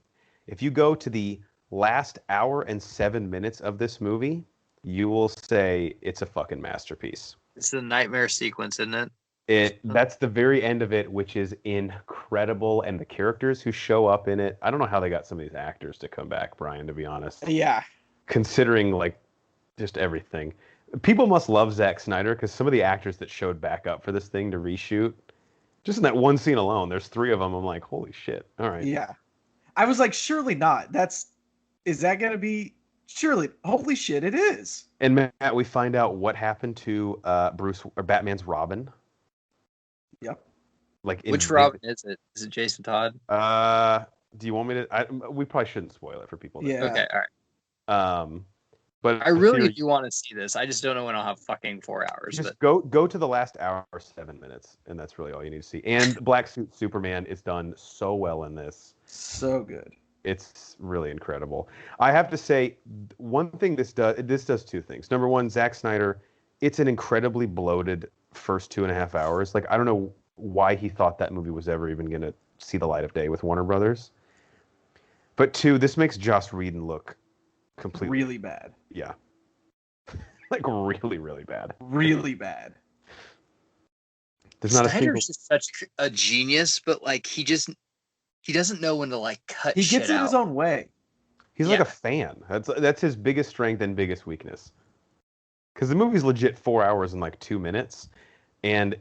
If you go to the last hour and 7 minutes of this movie, you will say it's a fucking masterpiece. It's the nightmare sequence, isn't it? That's the very end of it, which is incredible, and the characters who show up in it, I don't know how they got some of these actors to come back, Brian, to be honest. Yeah. Considering, like, just everything. People must love Zack Snyder, because some of the actors that showed back up for this thing to reshoot, just in that one scene alone, there's 3 of them, I'm like, holy shit, all right. Yeah. I was like, surely not. Is that going to be... Surely, holy shit, it is. And Matt, we find out what happened to Batman's Robin. Yep. Which Robin is it? Is it Jason Todd? Do you want me to? We probably shouldn't spoil it for people. Yeah. Okay. All right. But I really do want to see this. I just don't know when I'll have fucking 4 hours. Just go to the last hour, 7 minutes, and that's really all you need to see. And Black Suit Superman is done so well in this. So good. It's really incredible. I have to say, one thing this does 2 things. Number one, Zack Snyder, it's an incredibly bloated first 2.5 hours. Like, I don't know why he thought that movie was ever even going to see the light of day with Warner Brothers. But 2, this makes Joss Whedon look completely... Really bad. Yeah. Like, really, really bad. Really bad. There's not Snyder's just such a genius, but, like, he doesn't know when to, like, cut shit out. He gets in his own way. He's like a fan. That's his biggest strength and biggest weakness. Because the movie's legit 4 hours and like 2 minutes, and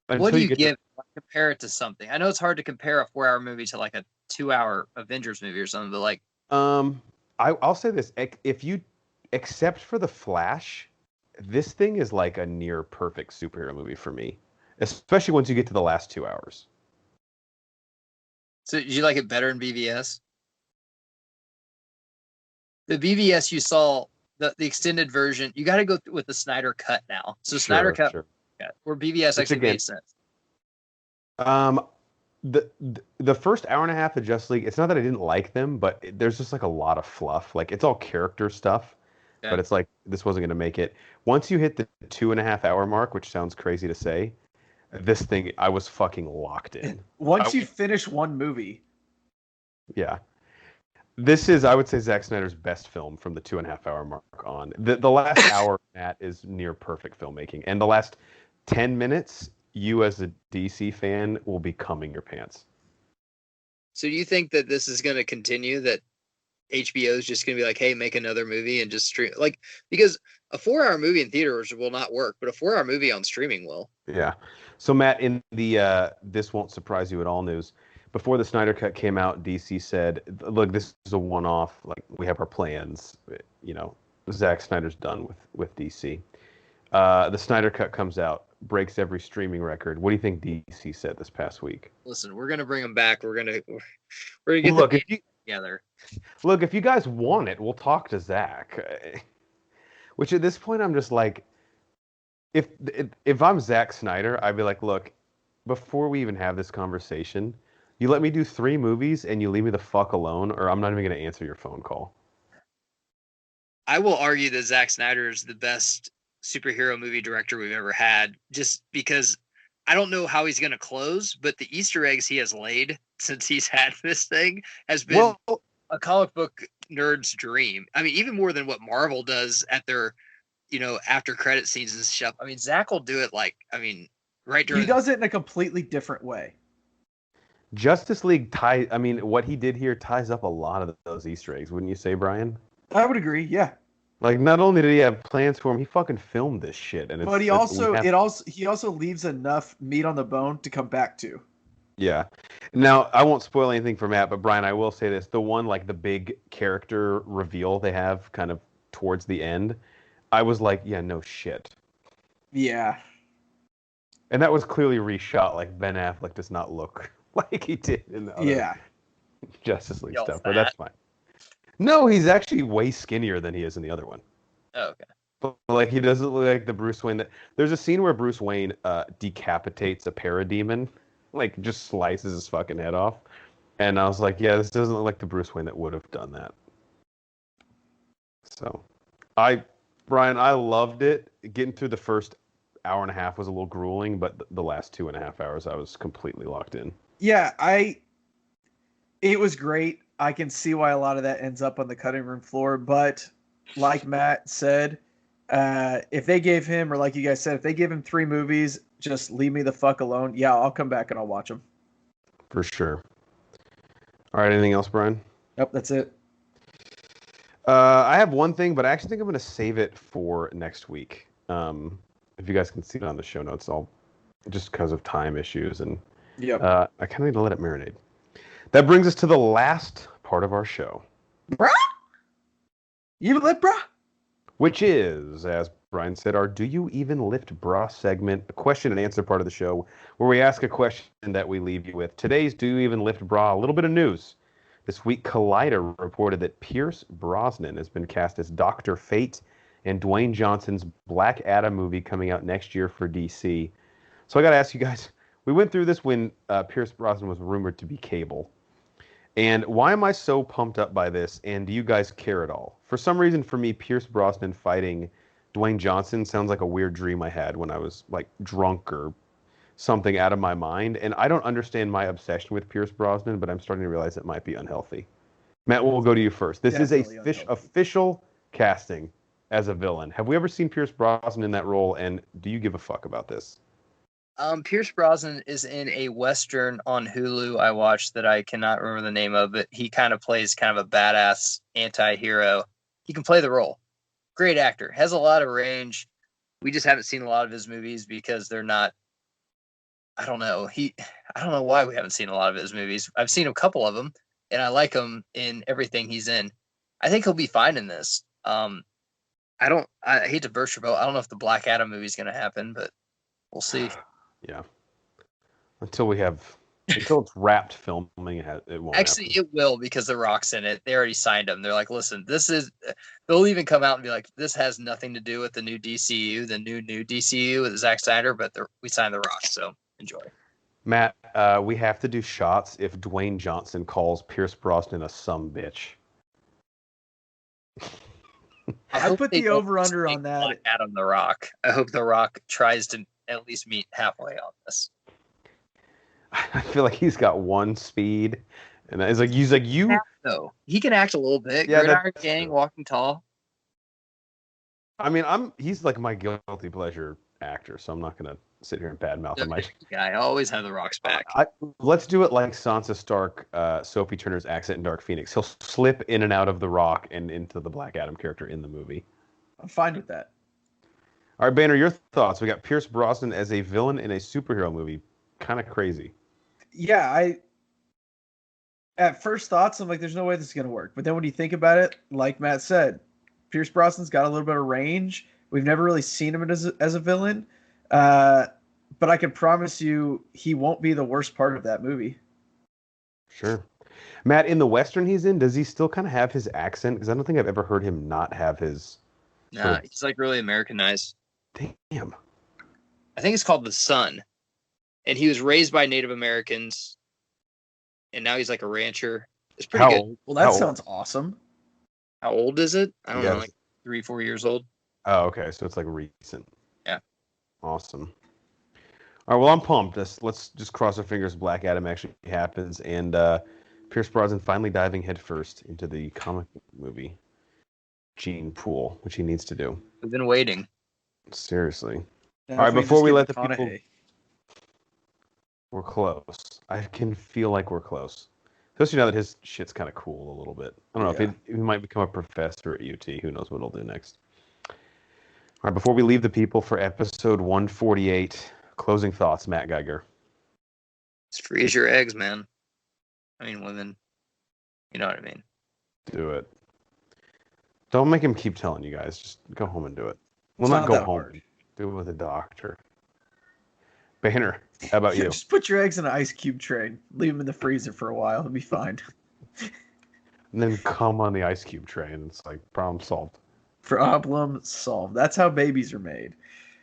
what do you give? Compare it to something. I know it's hard to compare a 4-hour movie to like a 2-hour Avengers movie or something, but like, I'll say this: if you, except for the Flash, this thing is like a near perfect superhero movie for me, especially once you get to the last 2 hours. So did you like it better in BVS? The BVS you saw, the extended version, you got to go with the Snyder cut now. So Snyder cut, where BVS actually made sense. The first hour and a half of Justice League, it's not that I didn't like them, but there's just like a lot of fluff. Like, it's all character stuff, but it's like this wasn't going to make it. Once you hit the 2.5 hour mark, which sounds crazy to say, this thing, I was fucking locked in. Once you finish one movie. Yeah. This is, I would say, Zack Snyder's best film from the 2.5 hour mark on. The last hour, Matt, is near perfect filmmaking. And the last 10 minutes, you as a DC fan will be cumming your pants. So do you think that this is going to continue, that HBO is just going to be like, hey, make another movie and just stream? Like, because a 4-hour movie in theaters will not work, but a 4-hour movie on streaming will. Yeah. So, Matt, in the This Won't Surprise You at All news, before the Snyder Cut came out, DC said, look, this is a one-off. Like, we have our plans. You know, Zack Snyder's done with DC. The Snyder Cut comes out, breaks every streaming record. What do you think DC said this past week? Listen, we're gonna bring them back. We're gonna get together. Look, if you guys want it, we'll talk to Zack. Which at this point, I'm just like, if I'm Zack Snyder, I'd be like, look, before we even have this conversation, you let me do 3 movies and you leave me the fuck alone, or I'm not even going to answer your phone call. I will argue that Zack Snyder is the best superhero movie director we've ever had, just because I don't know how he's going to close, but the Easter eggs he has laid since he's had this thing has been a comic book nerd's dream. I mean, even more than what Marvel does at their, after credit scenes and stuff. I mean, Zach will do it right during. He does it in a completely different way. Justice League what he did here ties up a lot of those Easter eggs, wouldn't you say, Brian? I would agree, yeah. Like, not only did he have plans for him, he fucking filmed this shit, and he also leaves enough meat on the bone to come back to. Yeah. Now, I won't spoil anything for Matt, but Brian, I will say this: the one, like the big character reveal they have, kind of towards the end, I was like, yeah, no shit. Yeah. And that was clearly reshot. Like, Ben Affleck does not look like he did in the other Justice League stuff, but that's fine. No, he's actually way skinnier than he is in the other one. Oh, okay. But, like, he doesn't look like the Bruce Wayne there's a scene where Bruce Wayne decapitates a parademon, like just slices his fucking head off. And I was like, yeah, this doesn't look like the Bruce Wayne that would have done that. So, Brian, I loved it. Getting through the first hour and a half was a little grueling, but the last 2.5 hours I was completely locked in. Yeah, it was great. I can see why a lot of that ends up on the cutting room floor, but like Matt said, if they gave him, or like you guys said, if they give him 3 movies, just leave me the fuck alone. Yeah, I'll come back and I'll watch them. For sure. All right, anything else, Brian? Nope, that's it. I have one thing, but I actually think I'm going to save it for next week. If you guys can see it on the show notes, I'll just because of time issues, and I kind of need to let it marinate. That brings us to the last part of our show. Bruh? You even lift, bruh? Which is, as Brian said, our Do You Even Lift Bra segment, a question and answer part of the show, where we ask a question that we leave you with. Today's Do You Even Lift Bra, a little bit of news. This week, Collider reported that Pierce Brosnan has been cast as Dr. Fate in Dwayne Johnson's Black Adam movie coming out next year for DC. So I got to ask you guys, we went through this when Pierce Brosnan was rumored to be Cable. And why am I so pumped up by this? And do you guys care at all? For some reason, for me, Pierce Brosnan fighting Dwayne Johnson sounds like a weird dream I had when I was like drunk or something out of my mind. And I don't understand my obsession with Pierce Brosnan, but I'm starting to realize it might be unhealthy. Matt, we'll go to you first. This Definitely is official casting as a villain. Have we ever seen Pierce Brosnan in that role? And do you give a fuck about this? Pierce Brosnan is in a Western on Hulu I watched that I cannot remember the name of, but he kind of plays kind of a badass anti-hero. He can play the role. Great actor. Has a lot of range. We just haven't seen a lot of his movies because they're not, I don't know. I don't know why we haven't seen a lot of his movies. I've seen a couple of them, and I like him in everything he's in. I think he'll be fine in this. I hate to burst your bubble. I don't know if the Black Adam movie is going to happen, but we'll see. Yeah. Until it's wrapped filming, it won't. Actually, happen. It will because The Rock's in it. They already signed him. They're like, listen, they'll even come out and be like, this has nothing to do with the new DCU, the new DCU with Zack Snyder, but we signed The Rock, so enjoy. Matt, we have to do shots if Dwayne Johnson calls Pierce Brosnan a sumbitch. I put the over-under on that. Adam The Rock. I hope The Rock tries to at least meet halfway on this. I feel like he's got one speed, and he's like you. No, he can act a little bit. Yeah, Gridiron Gang, Walking Tall. I mean, he's like my guilty pleasure actor, so I'm not gonna sit here and badmouth him. I always have The Rock's back. Let's do it like Sansa Stark, Sophie Turner's accent in Dark Phoenix. He'll slip in and out of The Rock and into the Black Adam character in the movie. I'm fine with that. All right, Banner, your thoughts. We got Pierce Brosnan as a villain in a superhero movie. Kind of crazy. Yeah, at first thoughts, I'm like, there's no way this is going to work. But then when you think about it, like Matt said, Pierce Brosnan's got a little bit of range. We've never really seen him as a villain. But I can promise you he won't be the worst part of that movie. Sure. Matt, in the Western he's in, does he still kind of have his accent? Because I don't think I've ever heard him not have his... Nah, he's like really Americanized. Damn. I think it's called The Sun. And he was raised by Native Americans. And now he's like a rancher. It's pretty good. Well, that sounds awesome. How old is it? I don't know, like 3-4 years old. Oh, okay. So it's like recent. Yeah. Awesome. All right. Well, I'm pumped. Let's just cross our fingers. Black Adam actually happens, and Pierce Brosnan finally diving headfirst into the comic movie gene pool, which he needs to do. We've been waiting. Seriously. Now, All right. if we Before just we get let the people, McConaughey. we're close. I can feel like we're close. Especially now that his shit's kind of cool a little bit. I don't know if he might become a professor at UT. Who knows what he'll do next. All right, before we leave the people for episode 148, closing thoughts, Matt Geiger. It's free as your eggs, man. I mean, women. You know what I mean. Do it. Don't make him keep telling you guys. Just go home and do it. Well, It's not not go that home. hard. Do it with a doctor. Banner, how about you? Just put your eggs in an ice cube tray. Leave them in the freezer for a while. It'll be fine. And then come on the ice cube tray, and it's like problem solved. Problem solved. That's how babies are made.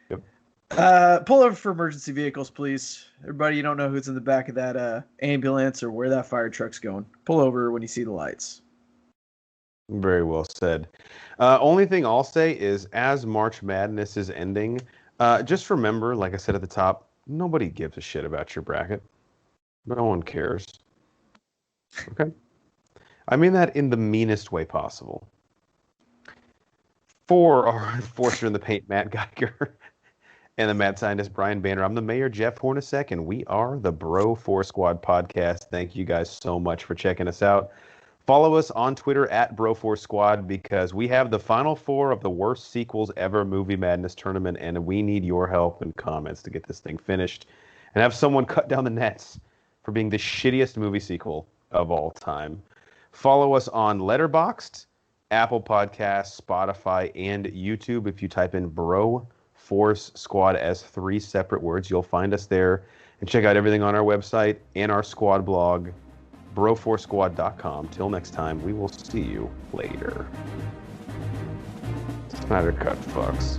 Yep. Pull over for emergency vehicles, please. Everybody, you don't know who's in the back of that ambulance or where that fire truck's going. Pull over when you see the lights. Very well said. Only thing I'll say is, as March Madness is ending, just remember, like I said at the top, nobody gives a shit about your bracket. No one cares. Okay? I mean that in the meanest way possible. For our enforcer in the paint, Matt Geiger, and the mad scientist, Brian Banner, I'm the mayor, Jeff Hornacek, and we are the Bro 4 Squad podcast. Thank you guys so much for checking us out. Follow us on Twitter at Bro4 Squad because we have the final four of the worst sequels ever movie madness tournament, and we need your help and comments to get this thing finished and have someone cut down the nets for being the shittiest movie sequel of all time. Follow us on Letterboxd, Apple Podcasts, Spotify, and YouTube. If you type in Bro Force Squad as 3 separate words, you'll find us there. And check out everything on our website and our squad blog, bro4squad.com. Till next time, we will see you later. Snyder Cut fucks.